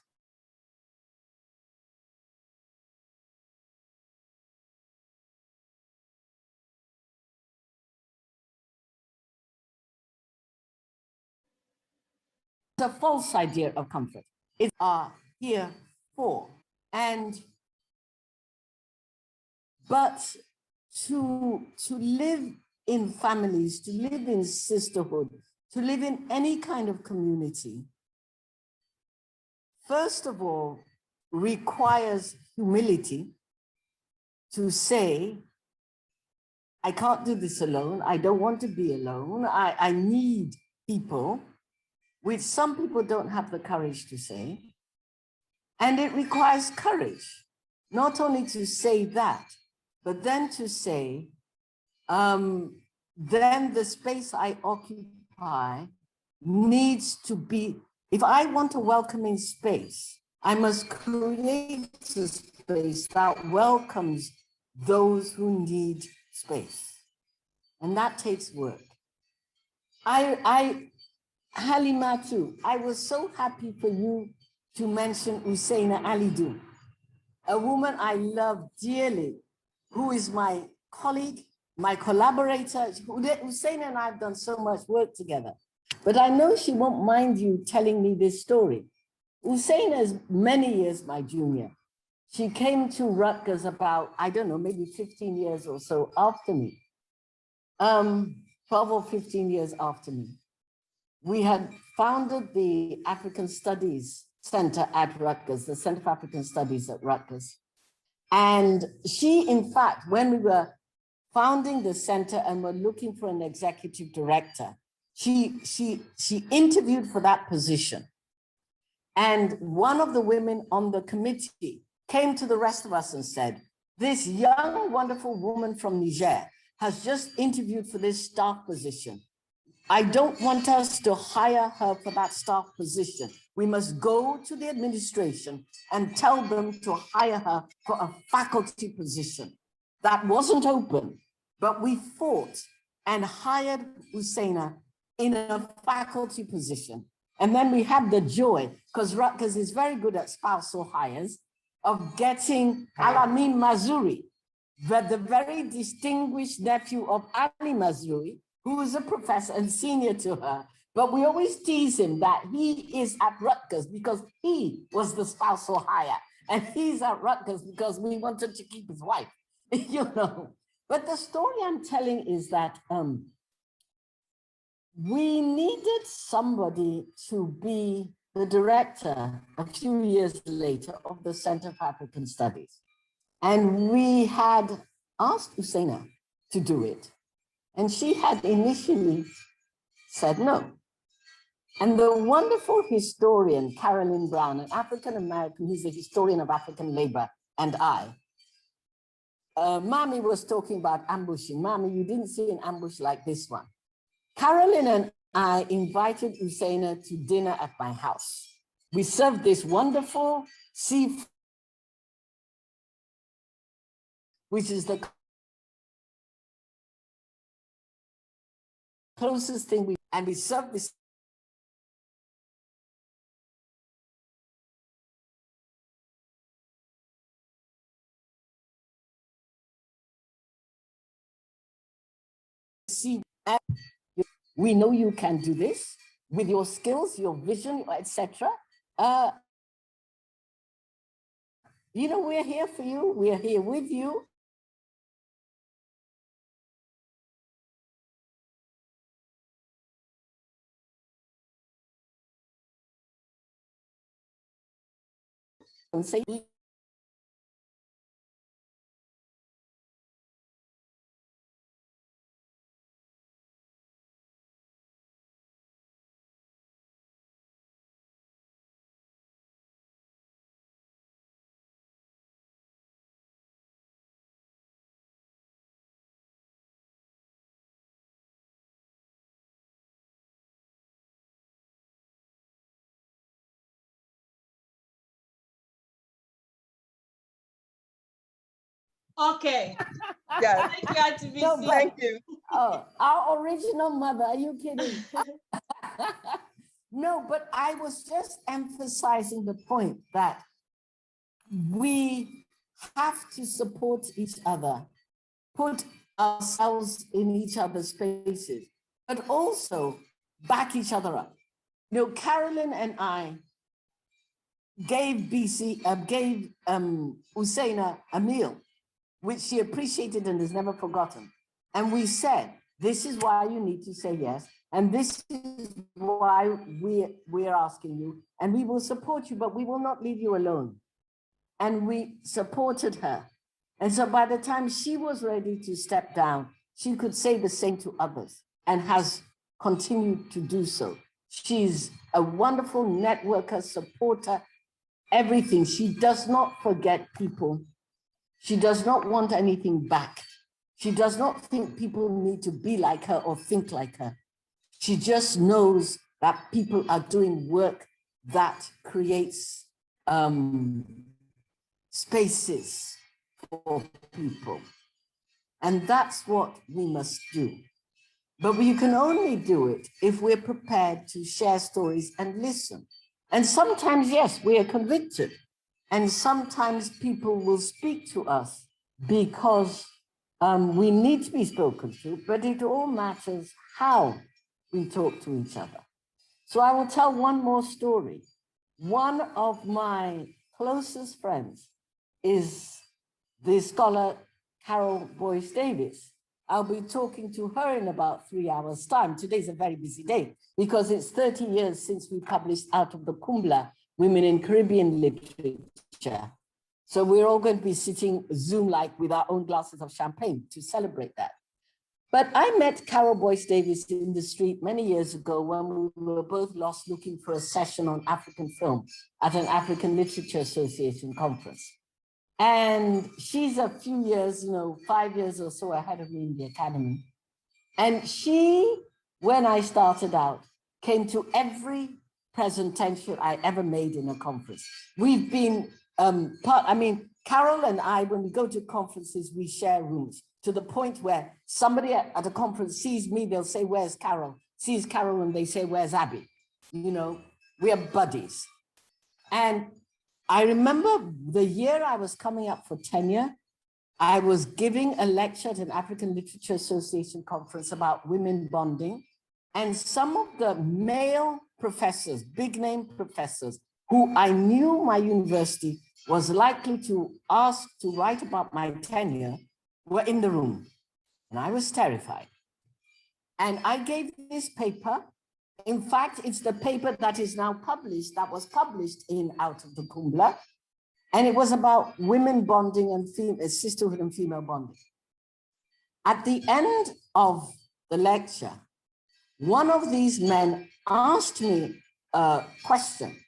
[SPEAKER 4] a false idea of comfort. It's here for. But to live in families, to live in sisterhood, to live in any kind of community, first of all, requires humility to say, I can't do this alone. I don't want to be alone. I need people, which some people don't have the courage to say. And it requires courage, not only to say that, but then to say, then the space I occupy needs to be, if I want a welcoming space, I must create a space that welcomes those who need space. and that takes work. Halima too, I was so happy for you to mention Usaina Alidu, a woman I love dearly, who is my colleague, my collaborator. Usaina and I have done so much work together, but I know she won't mind you telling me this story. Usaina is many years my junior. She came to Rutgers about, I don't know, maybe 15 years or so after me. 12 or 15 years after me. We had founded the African Studies Center at Rutgers, the Center for African Studies at Rutgers. And she, in fact, when we were founding the center and were looking for an executive director, she interviewed for that position. And one of the women on the committee came to the rest of us and said, this young, wonderful woman from Niger has just interviewed for this staff position. I don't want us to hire her for that staff position. We must go to the administration and tell them to hire her for a faculty position. That wasn't open, but we fought and hired Usaina in a faculty position. And then we had the joy, because Rutgers is very good at spousal hires, of getting Alamin Mazuri, the very distinguished nephew of Ali Mazrui, who is a professor and senior to her. But we always tease him that he is at Rutgers because he was the spousal hire. And he's at Rutgers because we wanted to keep his wife, you know. But the story I'm telling is that we needed somebody to be the director a few years later of the Center for African Studies. And we had asked Usaina to do it. And she had initially said no. And the wonderful historian, Carolyn Brown, an African-American who's a historian of African labor, and Mami was talking about ambushing. Mami, you didn't see an ambush like this one. Carolyn and I invited Usaina to dinner at my house. We served this wonderful seafood, which is the closest thing and we served this see. We know you can do this with your skills, your vision, etc. You know, we're here for you. We're here with you. And say,
[SPEAKER 2] Okay.
[SPEAKER 6] Yes.
[SPEAKER 2] Thank you, Auntie BC.
[SPEAKER 4] No,
[SPEAKER 6] Thank you.
[SPEAKER 4] Oh, our original mother, are you kidding? No, but I was just emphasizing the point that we have to support each other, put ourselves in each other's spaces, but also back each other up. You know, Carolyn and I gave Usaina a meal, which she appreciated and has never forgotten. And we said, this is why you need to say yes. And this is why we're asking you, and we will support you, but we will not leave you alone. And we supported her. And so by the time she was ready to step down, she could say the same to others and has continued to do so. She's a wonderful networker, supporter, everything. She does not forget people. She does not want anything back. She does not think people need to be like her or think like her. She just knows that people are doing work that creates spaces for people. And that's what we must do. But we can only do it if we're prepared to share stories and listen. And sometimes, yes, we are convicted. And sometimes people will speak to us because we need to be spoken to, but it all matters how we talk to each other. So I will tell one more story. One of my closest friends is the scholar Carol Boyce Davis. I'll be talking to her in about 3 hours' time. Today's a very busy day because it's 30 years since we published Out of the Kumbla, Women in Caribbean Literature. So we're all going to be sitting Zoom-like with our own glasses of champagne to celebrate that. But I met Carol Boyce Davis in the street many years ago when we were both lost looking for a session on African film at an African Literature Association conference. And she's a few years, 5 years or so ahead of me in the academy. And she, when I started out, came to every presentation I ever made in a conference. We've been Carol and I, when we go to conferences, we share rooms to the point where somebody at a conference sees me, they'll say, "Where's Carol?" Sees Carol and they say, "Where's Abby?" We are buddies. And I remember the year I was coming up for tenure, I was giving a lecture at an African Literature Association conference about women bonding. And some of the male professors, big name professors, who I knew my university was likely to ask to write about my tenure, were in the room. And I was terrified. And I gave this paper. In fact, it's the paper that is now published, that was published in Out of the Kumbla. And it was about women bonding and sisterhood and female bonding. At the end of the lecture, one of these men asked me a question,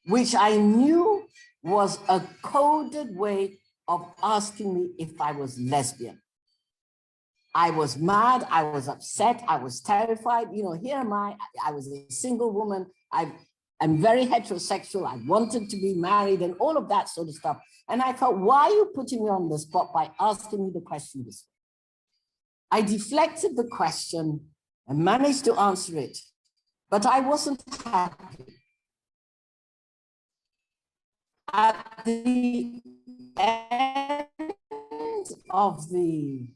[SPEAKER 4] which I knew was a coded way of asking me if I was lesbian. I was mad, I was upset, I was terrified. Here am I was a single woman. I'm very heterosexual. I wanted to be married and all of that sort of stuff. And I thought, why are you putting me on the spot by asking me the question this way? I deflected the question and managed to answer it, but I wasn't happy. At the end of the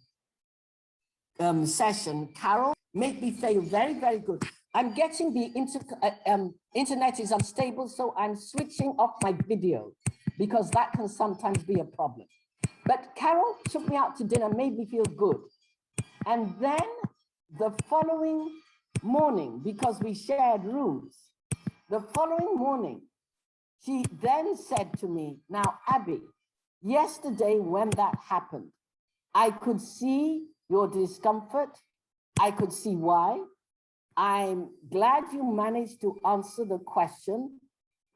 [SPEAKER 4] session, Carol made me feel very, very good. I'm getting the internet is unstable, so I'm switching off my video because that can sometimes be a problem. But Carol took me out to dinner, made me feel good. And then the following morning, because we shared rooms, the following morning, she then said to me, "Now, Abby, yesterday when that happened, I could see your discomfort. I could see why. I'm glad you managed to answer the question,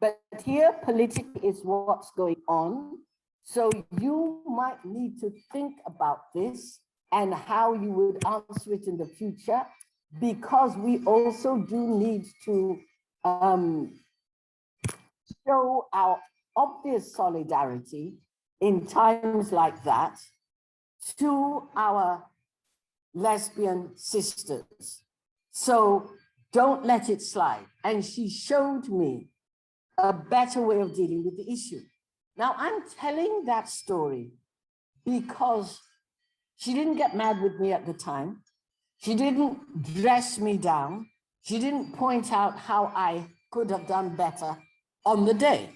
[SPEAKER 4] but here politically is what's going on. So you might need to think about this and how you would answer it in the future, because we also do need to show our obvious solidarity in times like that to our lesbian sisters. So don't let it slide." And she showed me a better way of dealing with the issue. Now, I'm telling that story because she didn't get mad with me at the time. She didn't dress me down. She didn't point out how I could have done better on the day.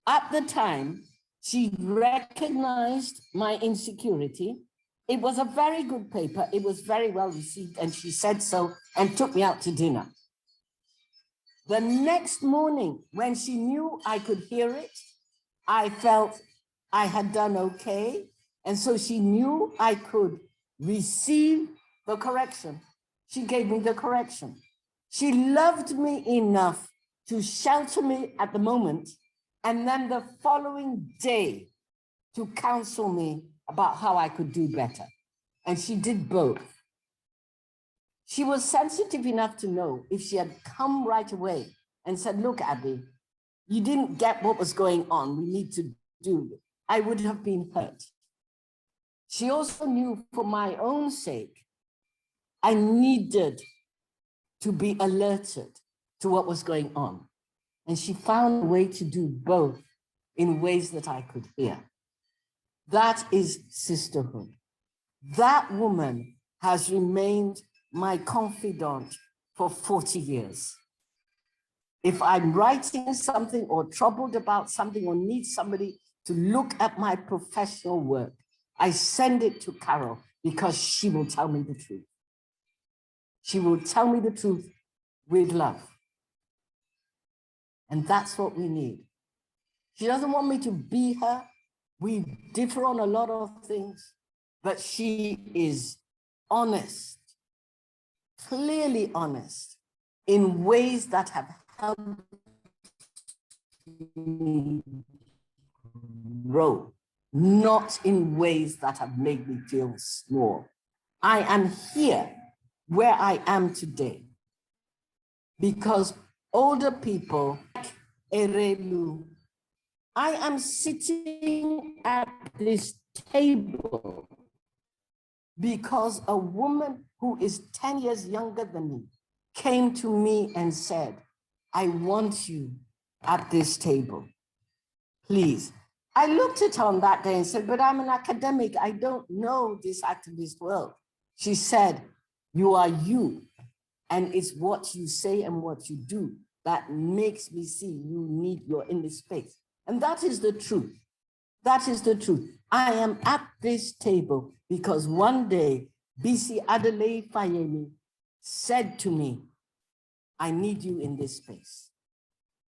[SPEAKER 4] At the time, she recognized my insecurity. It was a very good paper. It was very well received, and she said so and took me out to dinner. The next morning, when she knew I could hear it, I felt I had done okay. And so she knew I could receive the correction. She gave me the correction. She loved me enough to shelter me at the moment, and then the following day to counsel me about how I could do better. And she did both. She was sensitive enough to know if she had come right away and said, "Look, Abby, you didn't get what was going on. We need to do it," I would have been hurt. She also knew for my own sake, I needed to be alerted to what was going on. And she found a way to do both in ways that I could hear. That is sisterhood. That woman has remained my confidant for 40 years. If I'm writing something or troubled about something or need somebody to look at my professional work, I send it to Carol because she will tell me the truth. She will tell me the truth with love. And that's what we need. She doesn't want me to be her. We differ on a lot of things, but she is honest, clearly honest, in ways that have helped me grow, not in ways that have made me feel small. I am here where I am today because older people, like Erelu, I am sitting at this table because a woman who is 10 years younger than me came to me and said, I want you at this table, please. I looked at her on that day and said, but I'm an academic. I don't know this activist world. She said, you are you. And it's what you say and what you do that makes me see you're in this space. And that is the truth. That is the truth. I am at this table because one day, BC Adelaide Fayemi said to me, I need you in this space.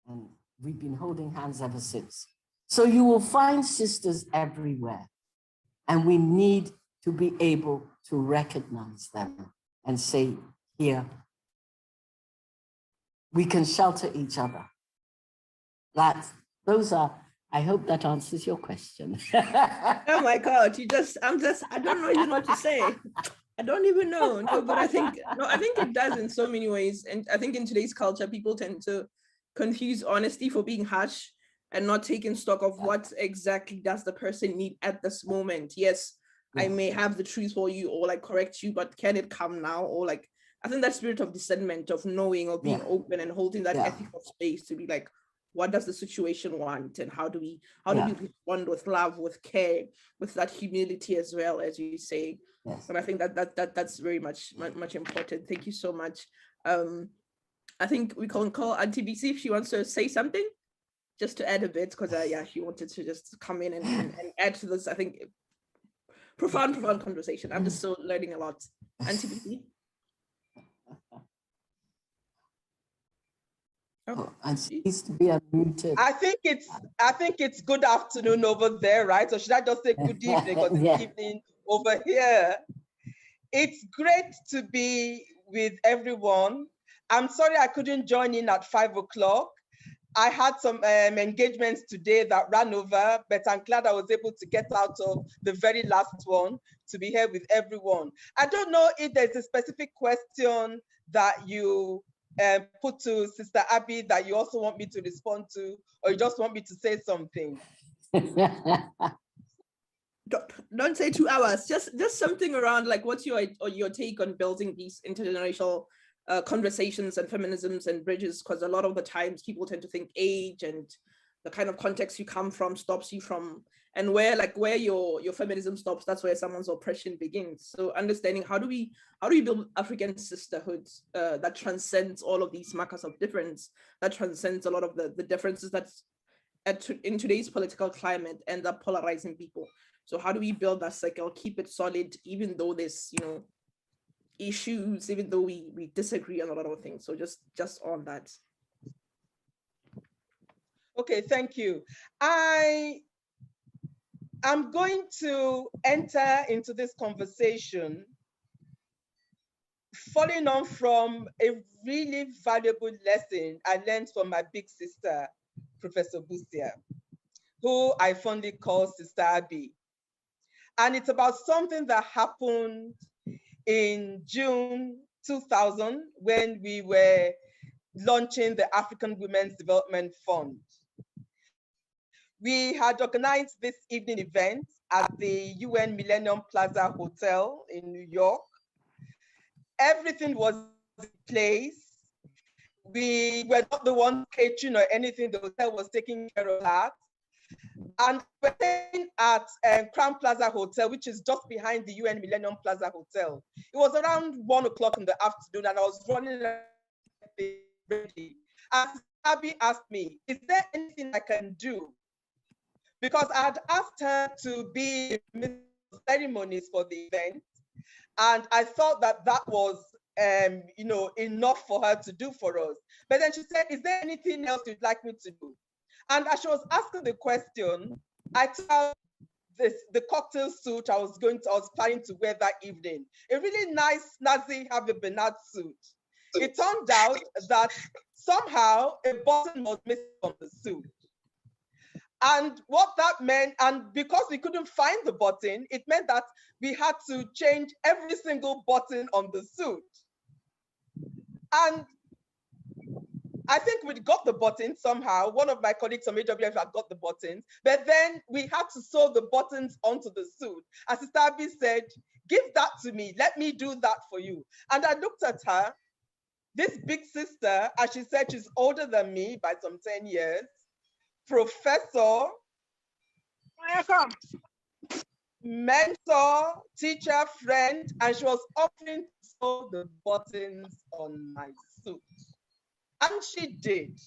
[SPEAKER 4] And we've been holding hands ever since. So you will find sisters everywhere. And we need to be able to recognize them and say, here, we can shelter each other. I hope that answers your question.
[SPEAKER 6] Oh my God, I don't know even what to say. I don't even know. No, but I think it does in so many ways. And I think in today's culture, people tend to confuse honesty for being harsh and not taking stock of what exactly does the person need at this moment. Yes, I may have the truth for you or like correct you, but can it come now? Or like, I think that spirit of discernment, of knowing, or being open and holding that ethical space to be like, what does the situation want? And how do we respond with love, with care, with that humility as well, as you say.
[SPEAKER 4] Yes.
[SPEAKER 6] And I think that's very much important. Thank you so much. I think we can call Auntie BC if she wants to say something, just to add a bit, because she wanted to just come in and add to this, I think, profound conversation. I'm just so learning a lot. Auntie BC.
[SPEAKER 4] And she needs to be unmuted.
[SPEAKER 10] I think it's good afternoon over there, right? Or should I just say good evening, because it's evening over here. It's great to be with everyone. I'm sorry I couldn't join in at 5 o'clock. I had some engagements today that ran over, but I'm glad I was able to get out of the very last one to be here with everyone. I don't know if there's a specific question that you put to Sister Abby that you also want me to respond to, or you just want me to say something?
[SPEAKER 6] Don't say 2 hours, just something around like what's your take on building these intergenerational conversations and feminisms and bridges, because a lot of the times people tend to think age and the kind of context you come from stops you from, and where your feminism stops, that's where someone's oppression begins. So understanding how do we build African sisterhoods that transcends all of these markers of difference, that transcends a lot of the differences that's in today's political climate end up polarizing people. So how do we build that cycle, keep it solid, even though there's issues, even though we disagree on a lot of things? So just on that.
[SPEAKER 10] Okay, thank you. I'm going to enter into this conversation following on from a really valuable lesson I learned from my big sister, Professor Busia, who I fondly call Sister Abby. And it's about something that happened in June 2000 when we were launching the African Women's Development Fund. We had organized this evening event at the UN Millennium Plaza Hotel in New York. Everything was in place. We were not the ones catering or anything. The hotel was taking care of that. And we're staying at Crown Plaza Hotel, which is just behind the UN Millennium Plaza Hotel. It was around 1 o'clock in the afternoon, and I was running ready. And Abby asked me, is there anything I can do? Because I had asked her to be in ceremonies for the event, and I thought that that was enough for her to do for us. But then she said, is there anything else you'd like me to do? And as she was asking the question, I took out the cocktail suit I was planning to wear that evening. A really nice, snazzy Harvey Bernard suit. It turned out that somehow a button was missing from the suit. And what that meant, and because we couldn't find the button, it meant that we had to change every single button on the suit. And I think we got the button somehow. One of my colleagues from AWF had got the buttons, but then we had to sew the buttons onto the suit. And Sister Abby said, give that to me, let me do that for you. And I looked at her, this big sister, as she said, she's older than me by some 10 years, professor, mentor, teacher, friend, and she was offering to sew the buttons on my suit. And she did.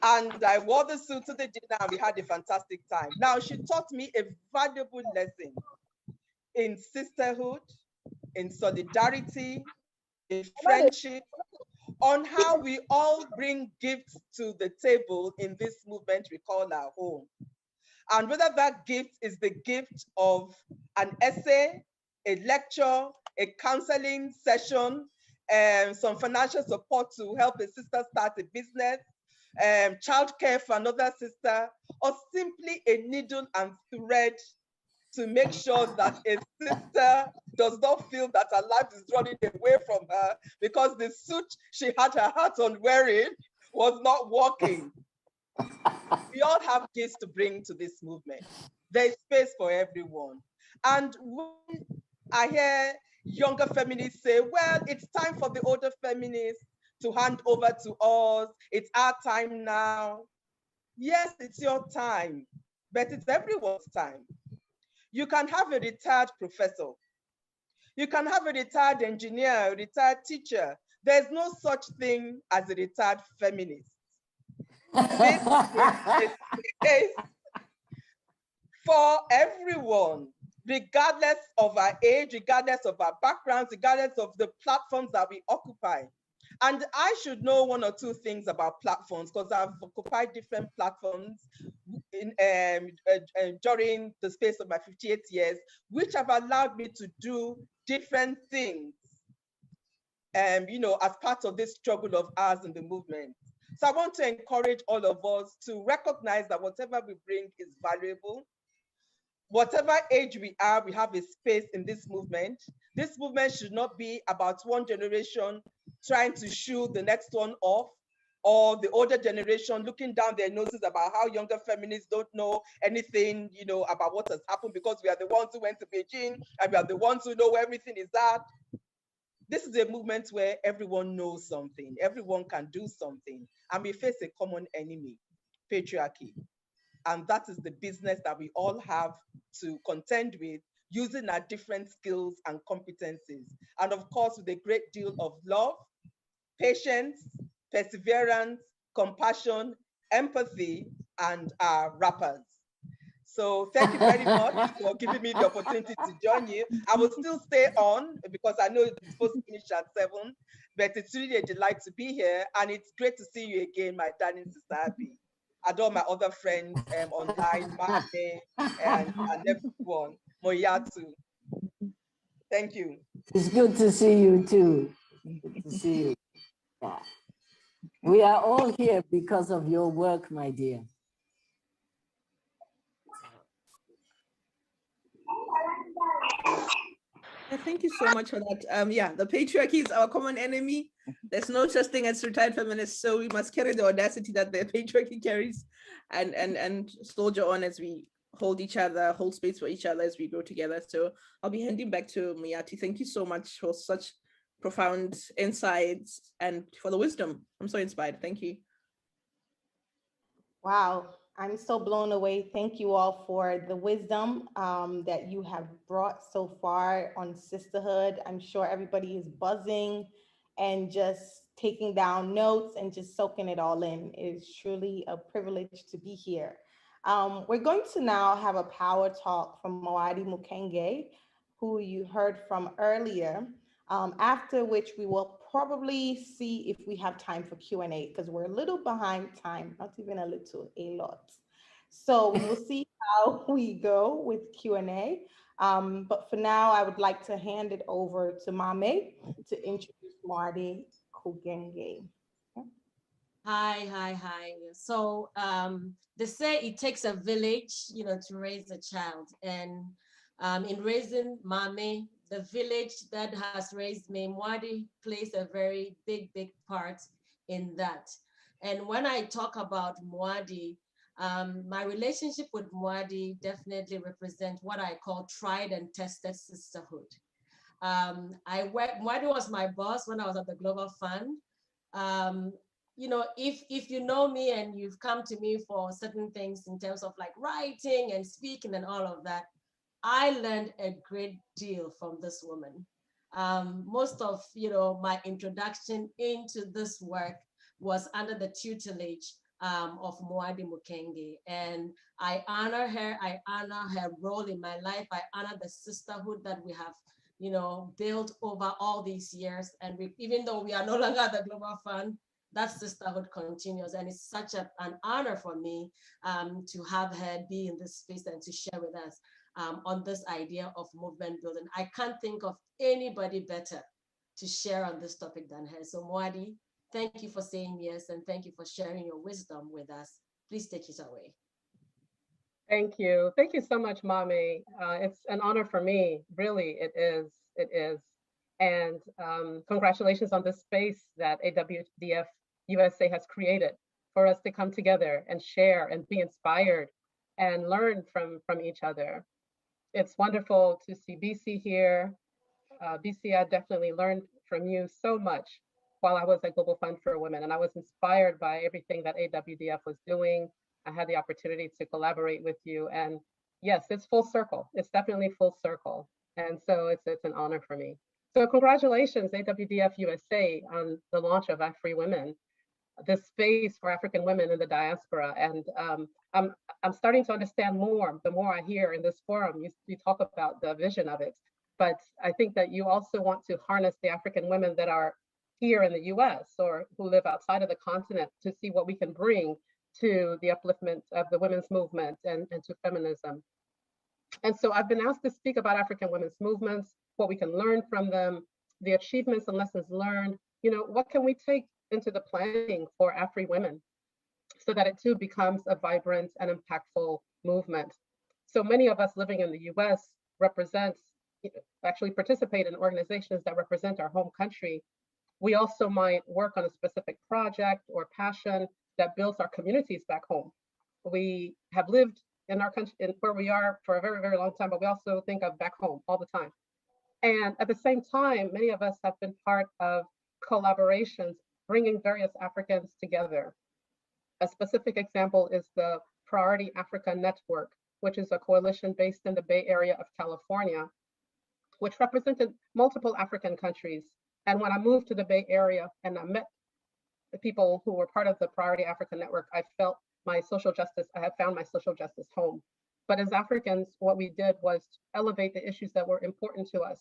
[SPEAKER 10] And I wore the suit to the dinner and we had a fantastic time. Now, she taught me a valuable lesson in sisterhood, in solidarity, in friendship, on how we all bring gifts to the table in this movement we call our home. And whether that gift is the gift of an essay, a lecture, a counseling session, some financial support to help a sister start a business, childcare for another sister, or simply a needle and thread to make sure that a sister does not feel that her life is running away from her because the suit she had her hat on wearing was not working. We all have gifts to bring to this movement. There's space for everyone. And when I hear younger feminists say, well, it's time for the older feminists to hand over to us. It's our time now. Yes, it's your time, but it's everyone's time. You can have a retired professor. You can have a retired engineer, a retired teacher. There's no such thing as a retired feminist. This is a space for everyone, regardless of our age, regardless of our backgrounds, regardless of the platforms that we occupy. And I should know one or two things about platforms because I've occupied different platforms during the space of my 58 years, which have allowed me to do different things, as part of this struggle of ours in the movement. So I want to encourage all of us to recognize that whatever we bring is valuable. Whatever age we are, we have a space in this movement. This movement should not be about one generation trying to shoo the next one off, or the older generation looking down their noses about how younger feminists don't know anything, about what has happened because we are the ones who went to Beijing and we are the ones who know where everything is at. This is a movement where everyone knows something, everyone can do something, and we face a common enemy, patriarchy. And that is the business that we all have to contend with, using our different skills and competencies. And of course, with a great deal of love, patience, perseverance, compassion, empathy, and our rappers. So thank you very much for giving me the opportunity to join you. I will still stay on because I know it's supposed to finish at 7, but it's really a delight to be here. And it's great to see you again, my darling sister Abby. And all my other friends online, Mane and everyone, Moyatu. Thank you.
[SPEAKER 4] It's good to see you too. Good to see you. Yeah. We are all here because of your work, my dear.
[SPEAKER 6] Thank you so much for that. Yeah, the patriarchy is our common enemy. There's no such thing as retired feminists, so we must carry the audacity that the patriarchy carries and soldier on as we hold each other, hold space for each other as we grow together. So I'll be handing back to Muyati. Thank you so much for such profound insights and for the wisdom. I'm so inspired. Thank you.
[SPEAKER 1] Wow, I'm so blown away. Thank you all for the wisdom that you have brought so far on sisterhood. I'm sure everybody is buzzing and just taking down notes and just soaking it all in. It is truly a privilege to be here. We're going to now have a power talk from Moadi Mukenge, who you heard from earlier, after which we will probably see if we have time for Q&A because we're a little behind time, not even a little, a lot. So we will see how we go with Q&A. But for now, I would like to hand it over to Mame to introduce Marty Kugenge.
[SPEAKER 2] Hi. So they say it takes a village, to raise a child. And in raising Mame, the village that has raised me, Mwadi plays a very big part in that. And when I talk about Mwadi, my relationship with Mwadi definitely represents what I call tried and tested sisterhood. Mwadi was my boss when I was at the Global Fund. If you know me and you've come to me for certain things in terms of like writing and speaking and all of that, I learned a great deal from this woman. Most of my introduction into this work was under the tutelage of Moadi Mukenge, and I honor her. I honor her role in my life. I honor the sisterhood that we have, built over all these years. And even though we are no longer at the Global Fund, that sisterhood continues, and it's such an honor for me to have her be in this space and to share with us on this idea of movement building. I can't think of anybody better to share on this topic than her. So Mwadi, thank you for saying yes, and thank you for sharing your wisdom with us. Please take it away.
[SPEAKER 7] Thank you. Thank you so much, Mame. It's an honor for me. Really, it is. It is. And congratulations on this space that AWDF USA has created for us to come together and share and be inspired and learn from each other. It's wonderful to see BC here. BC, I definitely learned from you so much while I was at Global Fund for Women, and I was inspired by everything that AWDF was doing. I had the opportunity to collaborate with you, and yes, it's full circle. It's definitely full circle, and so it's an honor for me. So congratulations, AWDF USA, on the launch of AfriWomen, this space for African women in the diaspora. And I'm starting to understand more the more I hear in this forum. You talk about the vision of it, but I think that you also want to harness the African women that are here in the US or who live outside of the continent to see what we can bring to the upliftment of the women's movement and to feminism. And so I've been asked to speak about African women's movements, what we can learn from them, the achievements and lessons learned. What can we take into the planning for AfriWomen so that it too becomes a vibrant and impactful movement. So many of us living in the US actually participate in organizations that represent our home country. We also might work on a specific project or passion that builds our communities back home. We have lived in our country, in where we are for a very, very long time, but we also think of back home all the time. And at the same time, many of us have been part of collaborations bringing various Africans together. A specific example is the Priority Africa Network, which is a coalition based in the Bay Area of California, which represented multiple African countries. And when I moved to the Bay Area and I met the people who were part of the Priority Africa Network, I felt I had found my social justice home. But as Africans, what we did was elevate the issues that were important to us,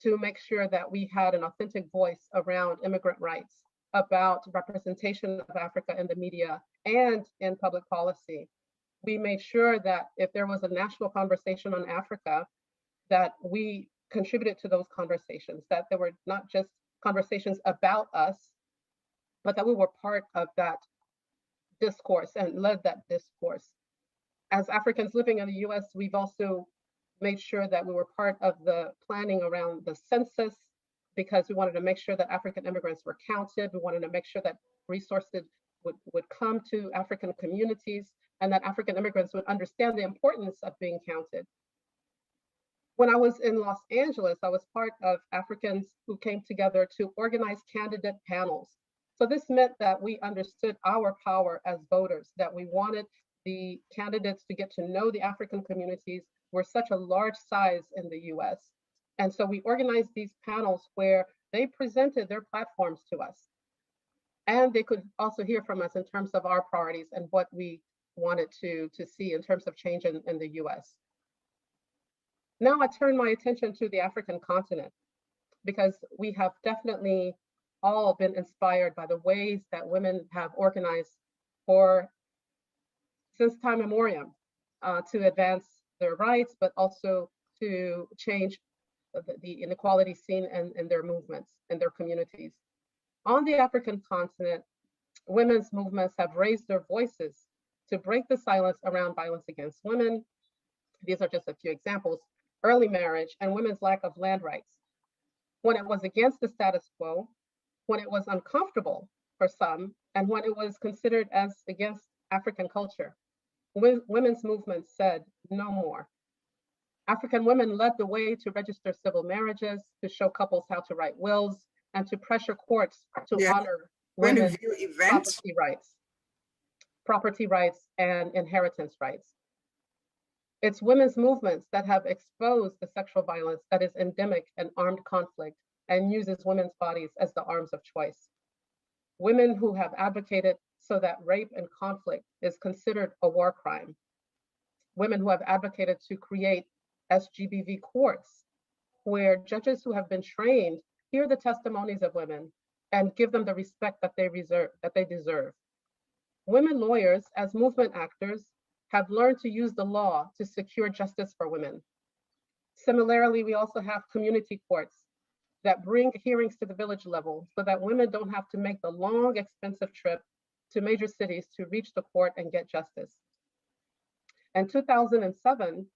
[SPEAKER 7] to make sure that we had an authentic voice around immigrant rights, about representation of Africa in the media and in public policy. We made sure that if there was a national conversation on Africa, that we contributed to those conversations, that there were not just conversations about us, but that we were part of that discourse and led that discourse. As Africans living in the US, we've also made sure that we were part of the planning around the census, because we wanted to make sure that African immigrants were counted. We wanted to make sure that resources would come to African communities. and that African immigrants would understand the importance of being counted. When I was in Los Angeles, I was part of Africans who came together to organize candidate panels. So this meant that we understood our power as voters, that we wanted the candidates to get to know the African communities. We're such a large size in the US. And so we organized these panels where they presented their platforms to us. And they could also hear from us in terms of our priorities and what we wanted to see in terms of change in the US. Now I turn my attention to the African continent, because we have definitely all been inspired by the ways that women have organized since time immemorial to advance their rights, but also to change the inequality seen in their movements, in their communities. On the African continent, women's movements have raised their voices to break the silence around violence against women. These are just a few examples: early marriage and women's lack of land rights. When it was against the status quo, when it was uncomfortable for some, and when it was considered as against African culture, women's movements said no more. African women led the way to register civil marriages, to show couples how to write wills, and to pressure courts to honor women's property rights and inheritance rights. It's women's movements that have exposed the sexual violence that is endemic in armed conflict and uses women's bodies as the arms of choice. Women who have advocated so that rape and conflict is considered a war crime. Women who have advocated to create SGBV courts, where judges who have been trained hear the testimonies of women and give them the respect that they deserve. Women lawyers, as movement actors, have learned to use the law to secure justice for women. Similarly, we also have community courts that bring hearings to the village level so that women don't have to make the long, expensive trip to major cities to reach the court and get justice. In 2007,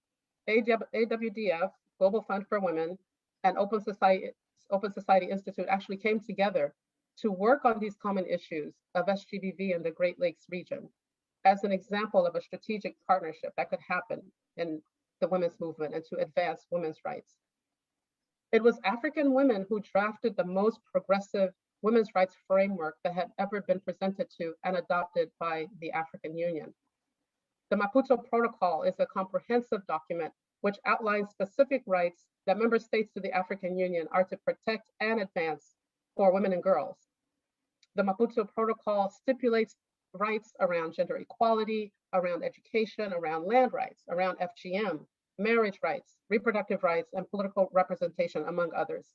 [SPEAKER 7] AWDF, Global Fund for Women, and Open Society Institute actually came together to work on these common issues of SGBV in the Great Lakes region as an example of a strategic partnership that could happen in the women's movement and to advance women's rights. It was African women who drafted the most progressive women's rights framework that had ever been presented to and adopted by the African Union. The Maputo Protocol is a comprehensive document which outlines specific rights that member states to the African Union are to protect and advance for women and girls. The Maputo Protocol stipulates rights around gender equality, around education, around land rights, around FGM, marriage rights, reproductive rights, and political representation, among others.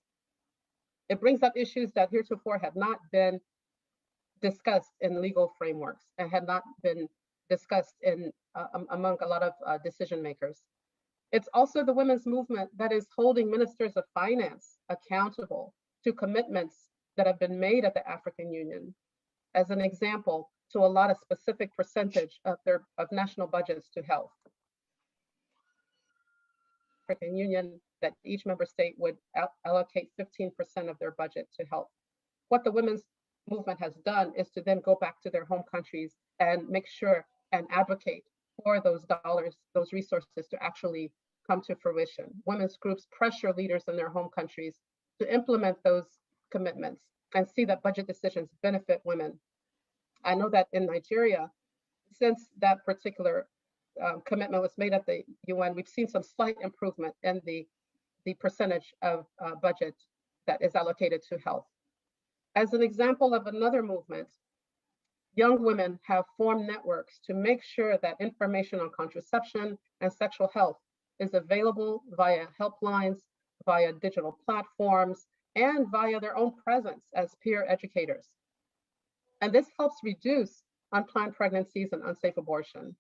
[SPEAKER 7] It brings up issues that heretofore had not been discussed in legal frameworks and had not been discussed among a lot of decision makers. It's also the women's movement that is holding ministers of finance accountable to commitments that have been made at the African Union. As an example, to allot a specific percentage of national budgets to health. African Union, that each member state would allocate 15% of their budget to health. What the women's movement has done is to then go back to their home countries and make sure and advocate for those dollars, those resources to actually come to fruition. Women's groups pressure leaders in their home countries to implement those commitments and see that budget decisions benefit women. I know that in Nigeria, since that particular commitment was made at the UN, we've seen some slight improvement in the percentage of budget that is allocated to health. As an example of another movement, young women have formed networks to make sure that information on contraception and sexual health is available via helplines, via digital platforms, and via their own presence as peer educators. And this helps reduce unplanned pregnancies and unsafe abortion.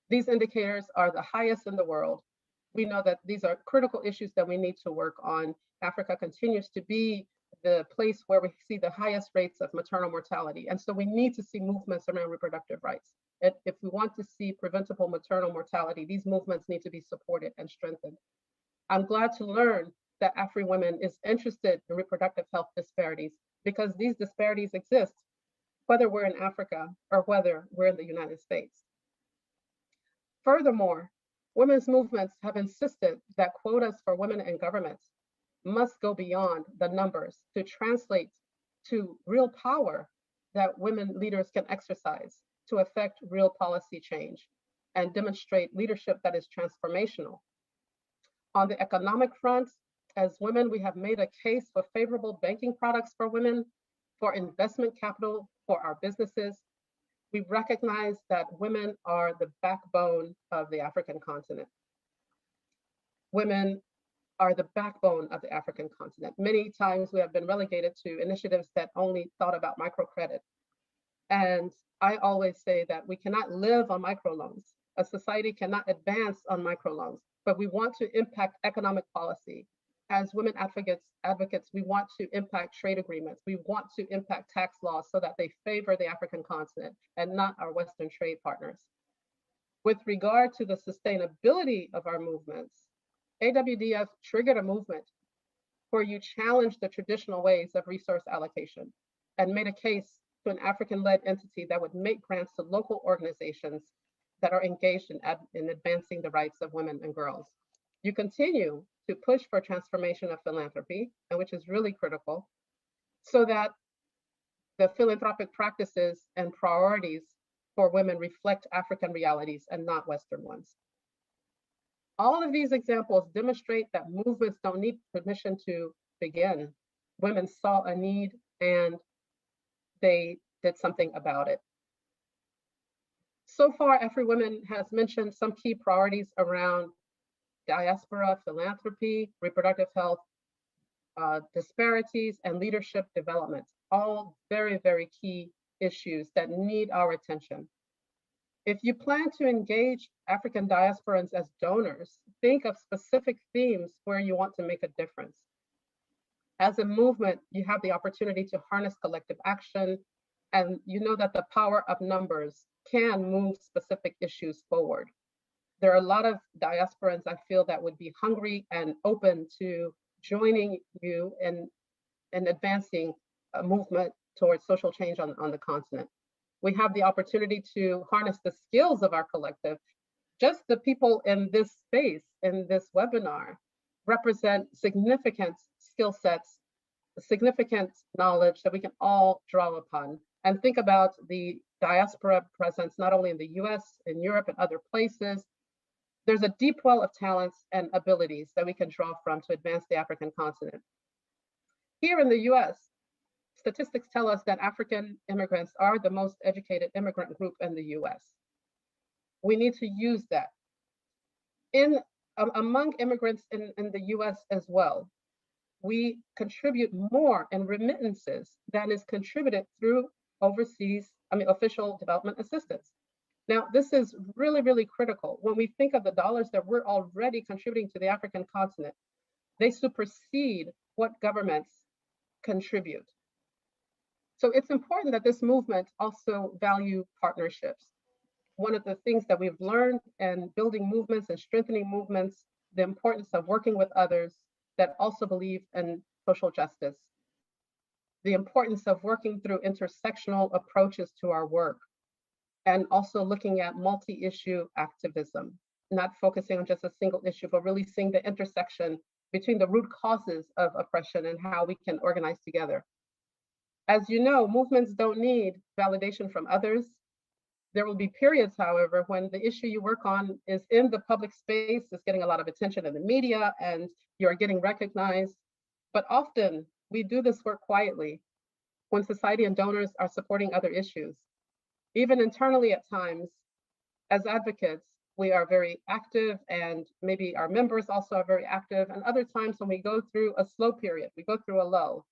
[SPEAKER 7] These indicators are the highest in the world. We know that these are critical issues that we need to work on. Africa continues to be the place where we see the highest rates of maternal mortality. And so we need to see movements around reproductive rights. If we want to see preventable maternal mortality, these movements need to be supported and strengthened. I'm glad to learn that AfriWomen is interested in reproductive health disparities because these disparities exist, whether we're in Africa or whether we're in the United States. Furthermore, women's movements have insisted that quotas for women in government must go beyond the numbers to translate to real power that women leaders can exercise to affect real policy change and demonstrate leadership that is transformational. On the economic front, as women, we have made a case for favorable banking products for women, for investment capital for our businesses. We recognize that women are the backbone of the African continent. Women are the backbone of the African continent. Many times we have been relegated to initiatives that only thought about microcredit. And I always say that we cannot live on microloans. A society cannot advance on microloans, but we want to impact economic policy. As women advocates, we want to impact trade agreements. We want to impact tax laws so that they favor the African continent and not our Western trade partners. With regard to the sustainability of our movements, AWDF triggered a movement where you challenged the traditional ways of resource allocation and made a case to an African-led entity that would make grants to local organizations that are engaged in advancing the rights of women and girls. You continue to push for transformation of philanthropy, and which is really critical, so that the philanthropic practices and priorities for women reflect African realities and not Western ones. All of these examples demonstrate that movements don't need permission to begin. Women saw a need and they did something about it. So far, AfriWomen has mentioned some key priorities around diaspora, philanthropy, reproductive health, disparities, and leadership development. All very, very key issues that need our attention. If you plan to engage African diasporans as donors, think of specific themes where you want to make a difference. As a movement, you have the opportunity to harness collective action, and you know that the power of numbers can move specific issues forward. There are a lot of diasporans I feel that would be hungry and open to joining you in advancing a movement towards social change on the continent. We have the opportunity to harness the skills of our collective. Just the people in this space, in this webinar, represent significant skill sets, significant knowledge that we can all draw upon. And think about the diaspora presence, not only in the US, in Europe, and other places. There's a deep well of talents and abilities that we can draw from to advance the African continent. Here in the US, statistics tell us that African immigrants are the most educated immigrant group in the US. We need to use that. Among immigrants in the US as well, we contribute more in remittances than is contributed through official development assistance. Now, this is really, really critical. When we think of the dollars that we're already contributing to the African continent, they supersede what governments contribute. So it's important that this movement also value partnerships. One of the things that we've learned in building movements and strengthening movements, the importance of working with others that also believe in social justice, the importance of working through intersectional approaches to our work, and also looking at multi-issue activism, not focusing on just a single issue, but really seeing the intersection between the root causes of oppression and how we can organize together. As you know, movements don't need validation from others. There will be periods, however, when the issue you work on is in the public space, is getting a lot of attention in the media, and you're getting recognized. But often we do this work quietly when society and donors are supporting other issues. Even internally at times, as advocates, we are very active, and maybe our members also are very active. And other times when we go through a slow period, we go through a lull.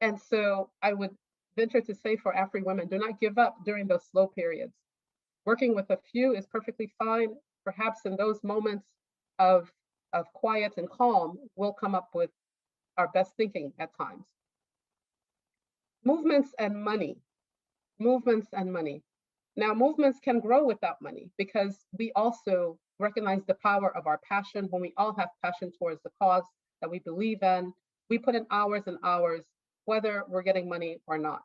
[SPEAKER 7] And so I would venture to say for AfriWomen, do not give up during those slow periods. Working with a few is perfectly fine. Perhaps in those moments of quiet and calm, we'll come up with our best thinking at times. Movements and money. Movements and money. Now, movements can grow without money because we also recognize the power of our passion. When we all have passion towards the cause that we believe in, we put in hours and hours, whether we're getting money or not.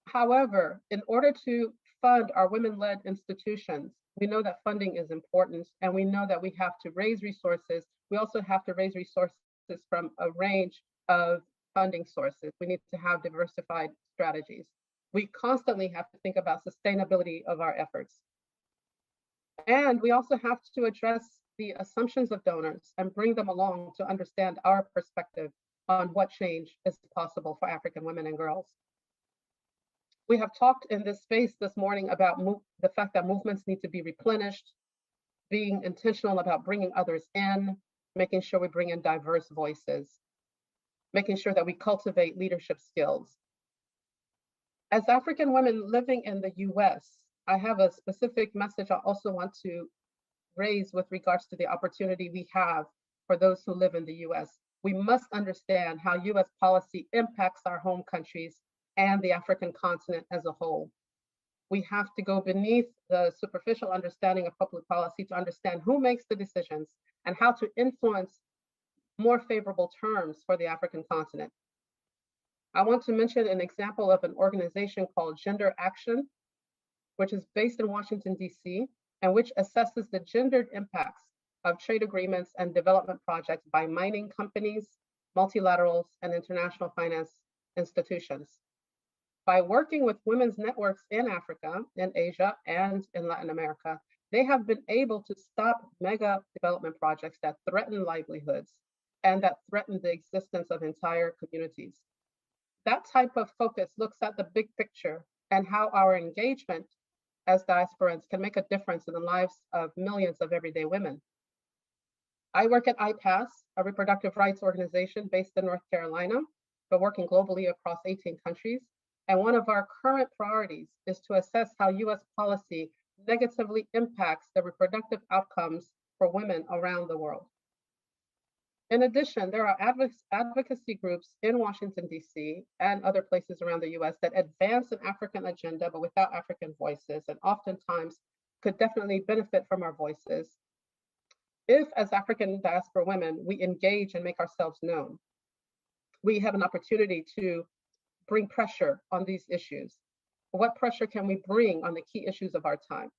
[SPEAKER 7] However, in order to fund our women-led institutions, We know that funding is important, and we know that we have to raise resources. We also have to raise resources from a range of funding sources. We need to have diversified strategies. We constantly have to think about sustainability of our efforts. And we also have to address the assumptions of donors and bring them along to understand our perspective on what change is possible for African women and girls. We have talked in this space this morning about the fact that movements need to be replenished, being intentional about bringing others in, making sure we bring in diverse voices, making sure that we cultivate leadership skills. As African women living in the US, I have a specific message I also want to raise with regards to the opportunity we have for those who live in the US. We must understand how US policy impacts our home countries and the African continent as a whole. We have to go beneath the superficial understanding of public policy to understand who makes the decisions and how to influence more favorable terms for the African continent. I want to mention an example of an organization called Gender Action, which is based in Washington, D.C., and which assesses the gendered impacts of trade agreements and development projects by mining companies, multilaterals, and international finance institutions. By working with women's networks in Africa, in Asia, and in Latin America, they have been able to stop mega development projects that threaten livelihoods and that threaten the existence of entire communities. That type of focus looks at the big picture and how our engagement as diasporans can make a difference in the lives of millions of everyday women. I work at IPAS, a reproductive rights organization based in North Carolina, but working globally across 18 countries. And one of our current priorities is to assess how US policy negatively impacts the reproductive outcomes for women around the world. In addition, there are advocacy groups in Washington, D.C. and other places around the US that advance an African agenda, but without African voices, and oftentimes could definitely benefit from our voices if, as African diaspora women, we engage and make ourselves known. We have an opportunity to bring pressure on these issues. What pressure can we bring on the key issues of our time?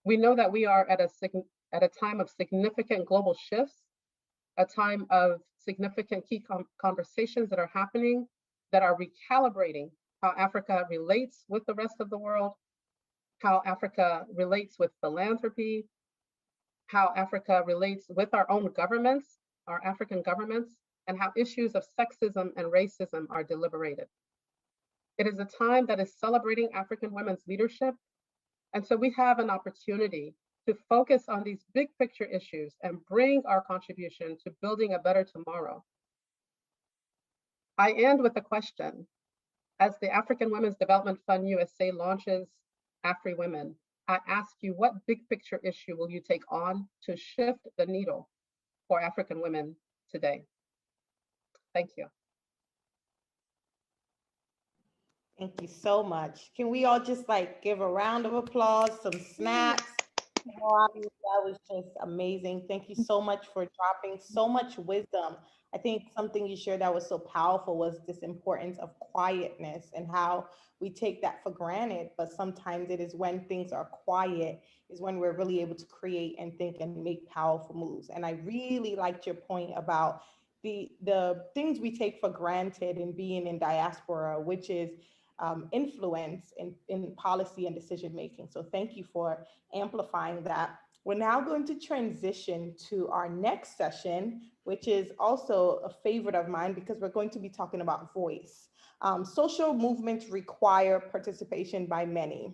[SPEAKER 7] We know that we are at a time of significant global shifts, a time of significant key conversations that are happening that are recalibrating how Africa relates with the rest of the world, how Africa relates with philanthropy, how Africa relates with our own governments, our African governments, and how issues of sexism and racism are deliberated. It is a time that is celebrating African women's leadership. And so we have an opportunity to focus on these big picture issues and bring our contribution to building a better tomorrow. I end with a question. As the African Women's Development Fund USA launches AfriWomen, I ask you, what big picture issue will you take on to shift the needle for African women today? Thank you.
[SPEAKER 1] Thank you so much. Can we all just like give a round of applause, some snaps? Oh, that was just amazing. Thank you so much for dropping so much wisdom. I think something you shared that was so powerful was this importance of quietness and how we take that for granted. But sometimes it is when things are quiet is when we're really able to create and think and make powerful moves. And I really liked your point about the things we take for granted in being in diaspora, which is influence in policy and decision making. So thank you for amplifying that. We're now going to transition to our next session, which is also a favorite of mine because we're going to be talking about voice. Social movements require participation by many.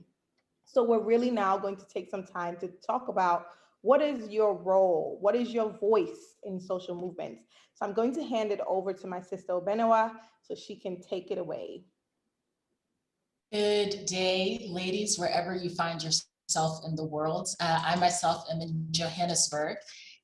[SPEAKER 1] So we're really now going to take some time to talk about what is your role? What is your voice in social movements? So I'm going to hand it over to my sister Obenewa so she can take it away.
[SPEAKER 11] Good day, ladies, wherever you find yourself in the world. I myself am in Johannesburg,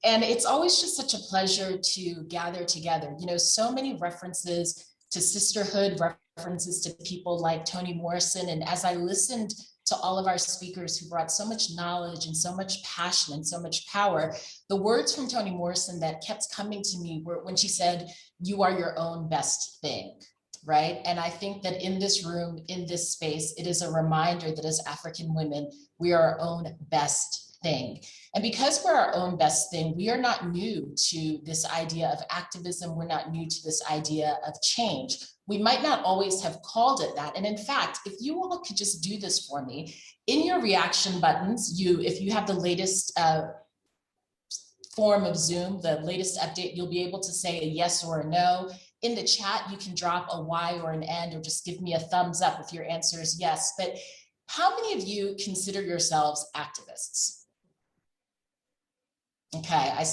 [SPEAKER 11] and it's always just such a pleasure to gather together. You know, so many references to sisterhood, references to people like Toni Morrison, and as I listened to all of our speakers who brought so much knowledge and so much passion and so much power, the words from Toni Morrison that kept coming to me were when she said, "You are your own best thing." right? And I think that in this room, in this space, it is a reminder that as African women, we are our own best thing. And because we're our own best thing, we are not new to this idea of activism. We're not new to this idea of change. We might not always have called it that. And in fact, if you all could just do this for me, in your reaction buttons, if you have the latest form of Zoom, the latest update, you'll be able to say a yes or a no. In the chat, you can drop a Y or an N, or just give me a thumbs up if your answer is yes. But how many of you consider yourselves activists? Okay, I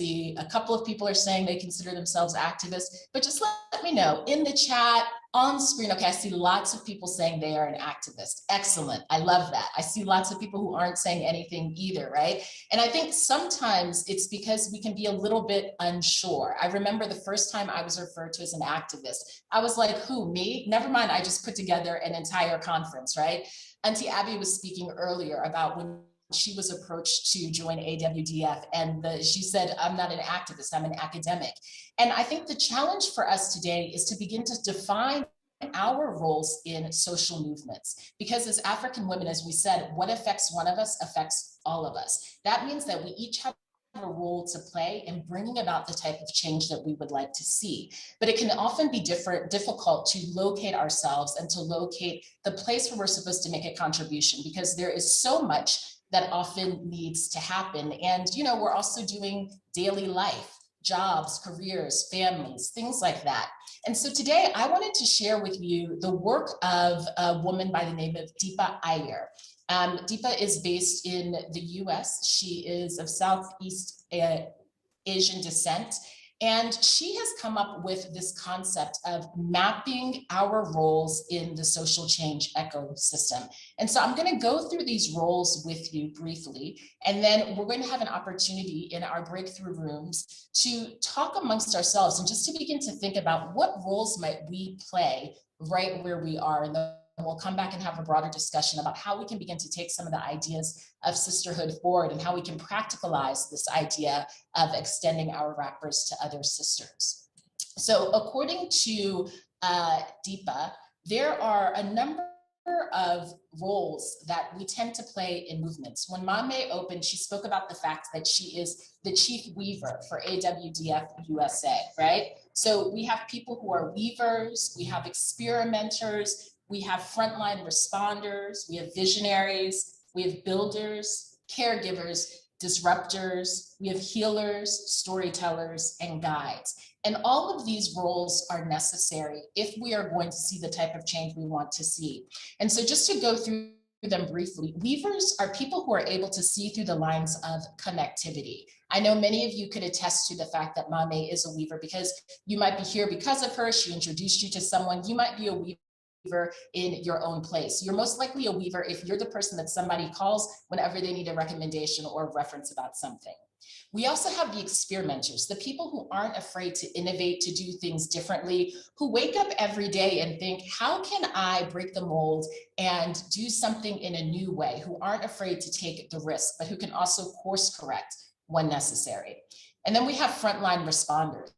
[SPEAKER 11] see a couple of people are saying they consider themselves activists, but just let me know in the chat, on screen. Okay, I see lots of people saying they are an activist. Excellent, I love that. I see lots of people who aren't saying anything either, right? And I think sometimes it's because we can be a little bit unsure. I remember the first time I was referred to as an activist, I was like, who, me? Never mind, I just put together an entire conference, right? Auntie Abby was speaking earlier about when she was approached to join AWDF, and she said, I'm not an activist, I'm an academic. And I think the challenge for us today is to begin to define our roles in social movements. Because as African women, as we said, what affects one of us affects all of us. That means that we each have a role to play in bringing about the type of change that we would like to see. But it can often be difficult to locate ourselves and to locate the place where we're supposed to make a contribution, because there is so much that often needs to happen. And, you know, we're also doing daily life, jobs, careers, families, things like that. And so today I wanted to share with you the work of a woman by the name of Deepa Iyer. Deepa is based in the US. She is of Southeast Asian descent. And she has come up with this concept of mapping our roles in the social change ecosystem. And so I'm going to go through these roles with you briefly, and then we're going to have an opportunity in our breakthrough rooms to talk amongst ourselves and just to begin to think about what roles might we play right where we are. And we'll come back and have a broader discussion about how we can begin to take some of the ideas of sisterhood forward and how we can practicalize this idea of extending our wrappers to other sisters. So according to Deepa, there are a number of roles that we tend to play in movements. When Mame opened, she spoke about the fact that she is the chief weaver for AWDF USA, right? So we have people who are weavers, we have experimenters, we have frontline responders, we have visionaries, we have builders, caregivers, disruptors, we have healers, storytellers, and guides. And all of these roles are necessary if we are going to see the type of change we want to see. And so just to go through them briefly, weavers are people who are able to see through the lines of connectivity. I know many of you could attest to the fact that Mame is a weaver because you might be here because of her. She introduced you to someone. You might be a weaver in your own place. You're most likely a weaver if you're the person that somebody calls whenever they need a recommendation or a reference about something. We also have the experimenters, the people who aren't afraid to innovate, to do things differently, who wake up every day and think, how can I break the mold and do something in a new way, who aren't afraid to take the risk, but who can also course correct when necessary. And then we have frontline responders.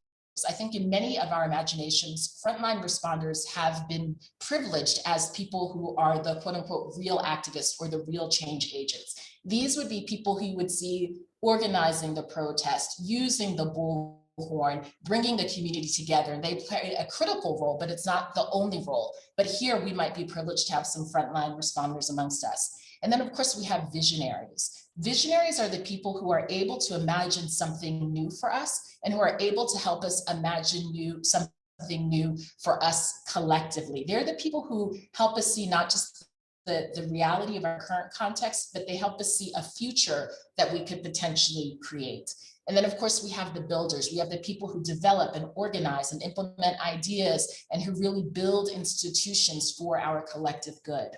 [SPEAKER 11] I think in many of our imaginations, frontline responders have been privileged as people who are the quote unquote real activists or the real change agents. These would be people who you would see organizing the protest, using the bullhorn, bringing the community together. And they play a critical role, but it's not the only role. But here we might be privileged to have some frontline responders amongst us. And then of course we have visionaries. Visionaries are the people who are able to imagine something new for us and who are able to help us imagine something new for us collectively. They're the people who help us see not just the reality of our current context, but they help us see a future that we could potentially create. And then of course we have the builders. We have the people who develop and organize and implement ideas and who really build institutions for our collective good.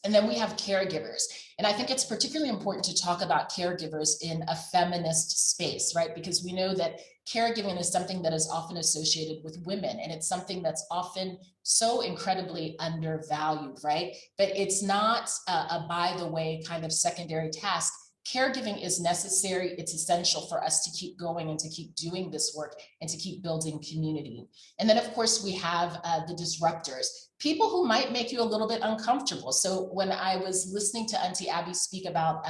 [SPEAKER 11] And then we have caregivers. And I think it's particularly important to talk about caregivers in a feminist space, right? Because we know that caregiving is something that is often associated with women, and it's something that's often so incredibly undervalued, right? But it's not a by the way kind of secondary task. caregiving is necessary. It's essential for us to keep going and to keep doing this work and to keep building community. And then of course we have the disruptors, people who might make you a little bit uncomfortable. So when I was listening to Auntie Abby speak about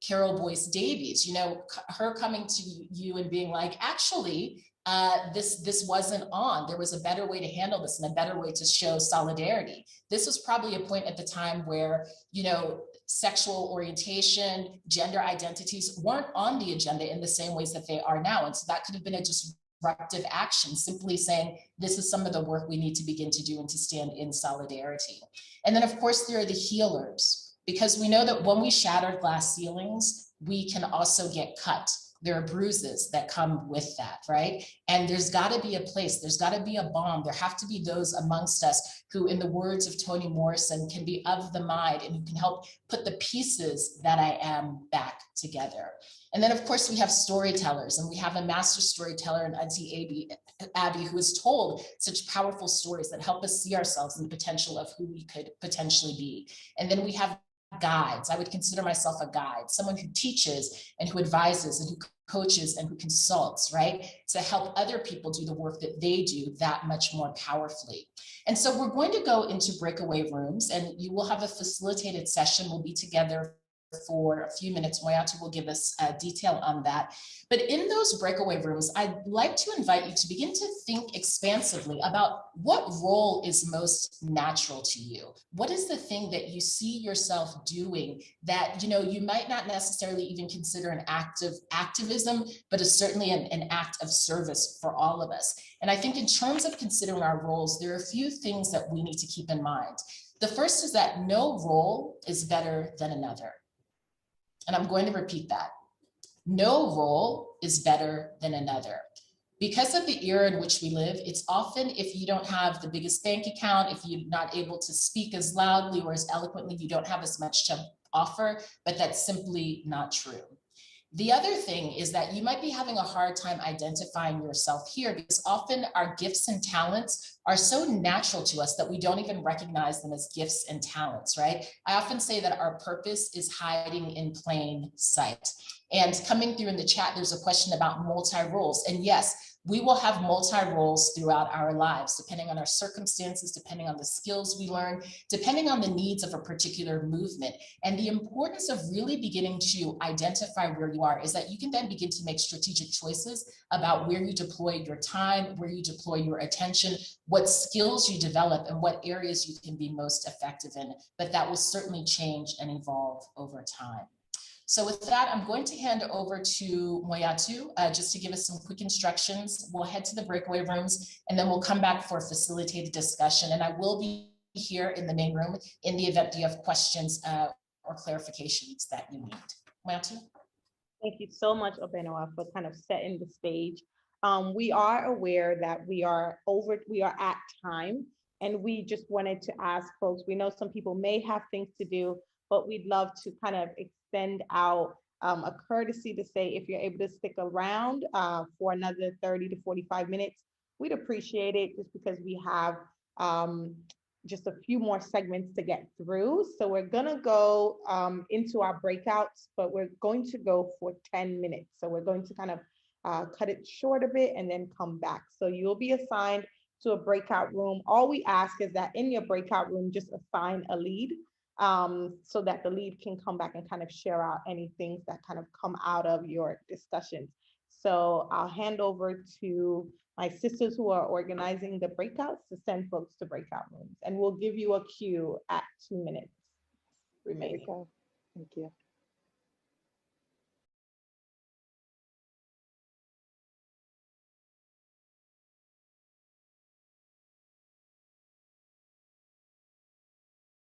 [SPEAKER 11] Carol Boyce Davies, you know, her coming to you and being like, actually, this wasn't on. There was a better way to handle this and a better way to show solidarity. This was probably a point at the time where, you know, sexual orientation, gender identities weren't on the agenda in the same ways that they are now. And so that could have been a disruptive action, simply saying, this is some of the work we need to begin to do and to stand in solidarity. And then of course, there are the healers, because we know that when we shatter glass ceilings, we can also get cut. There are bruises that come with that, right? And there's got to be a place, there's got to be a bond. There have to be those amongst us who, in the words of Toni Morrison, can be of the mind and who can help put the pieces that I am back together. And then of course we have storytellers, and we have a master storyteller in Auntie Abby, who has told such powerful stories that help us see ourselves in the potential of who we could potentially be. And then we have guides. I would consider myself a guide, someone who teaches and who advises and who coaches and who consults, right? To help other people do the work that they do that much more powerfully. And so we're going to go into breakaway rooms, and you will have a facilitated session. We'll be together for a few minutes. Moyatu will give us detail on that. But in those breakaway rooms, I'd like to invite you to begin to think expansively about what role is most natural to you. What is the thing that you see yourself doing that, you know, you might not necessarily even consider an act of activism, but is certainly an act of service for all of us. And I think in terms of considering our roles, there are a few things that we need to keep in mind. The first is that no role is better than another. And I'm going to repeat that. No role is better than another. Because of the era in which we live, it's often, if you don't have the biggest bank account, if you're not able to speak as loudly or as eloquently, you don't have as much to offer, but that's simply not true. The other thing is that you might be having a hard time identifying yourself here, because often our gifts and talents are so natural to us that we don't even recognize them as gifts and talents, right? I often say that our purpose is hiding in plain sight. And coming through in the chat, there's a question about multi-roles. And yes, we will have multi-roles throughout our lives, depending on our circumstances, depending on the skills we learn, depending on the needs of a particular movement. And the importance of really beginning to identify where you are is that you can then begin to make strategic choices about where you deploy your time, where you deploy your attention, what skills you develop, and what areas you can be most effective in. But that will certainly change and evolve over time. So with that, I'm going to hand over to Moyatu just to give us some quick instructions. We'll head to the breakaway rooms, and then we'll come back for a facilitated discussion. And I will be here in the main room in the event you have questions or clarifications that you need. Moyatu?
[SPEAKER 1] Thank you so much, Obenoa, for kind of setting the stage. We are aware that we are at time, and we just wanted to ask folks, we know some people may have things to do, but we'd love to kind of extend out a courtesy to say, if you're able to stick around for another 30 to 45 minutes, we'd appreciate it, just because we have just a few more segments to get through. So we're gonna go into our breakouts, but we're going to go for 10 minutes. So we're going to kind of cut it short a bit and then come back. So you'll be assigned to a breakout room. All we ask is that in your breakout room, just assign a lead, so that the lead can come back and kind of share out any things that kind of come out of your discussions. So I'll hand over to my sisters who are organizing the breakouts to send folks to breakout rooms. And we'll give you a cue at 2 minutes remaining.
[SPEAKER 7] Thank you.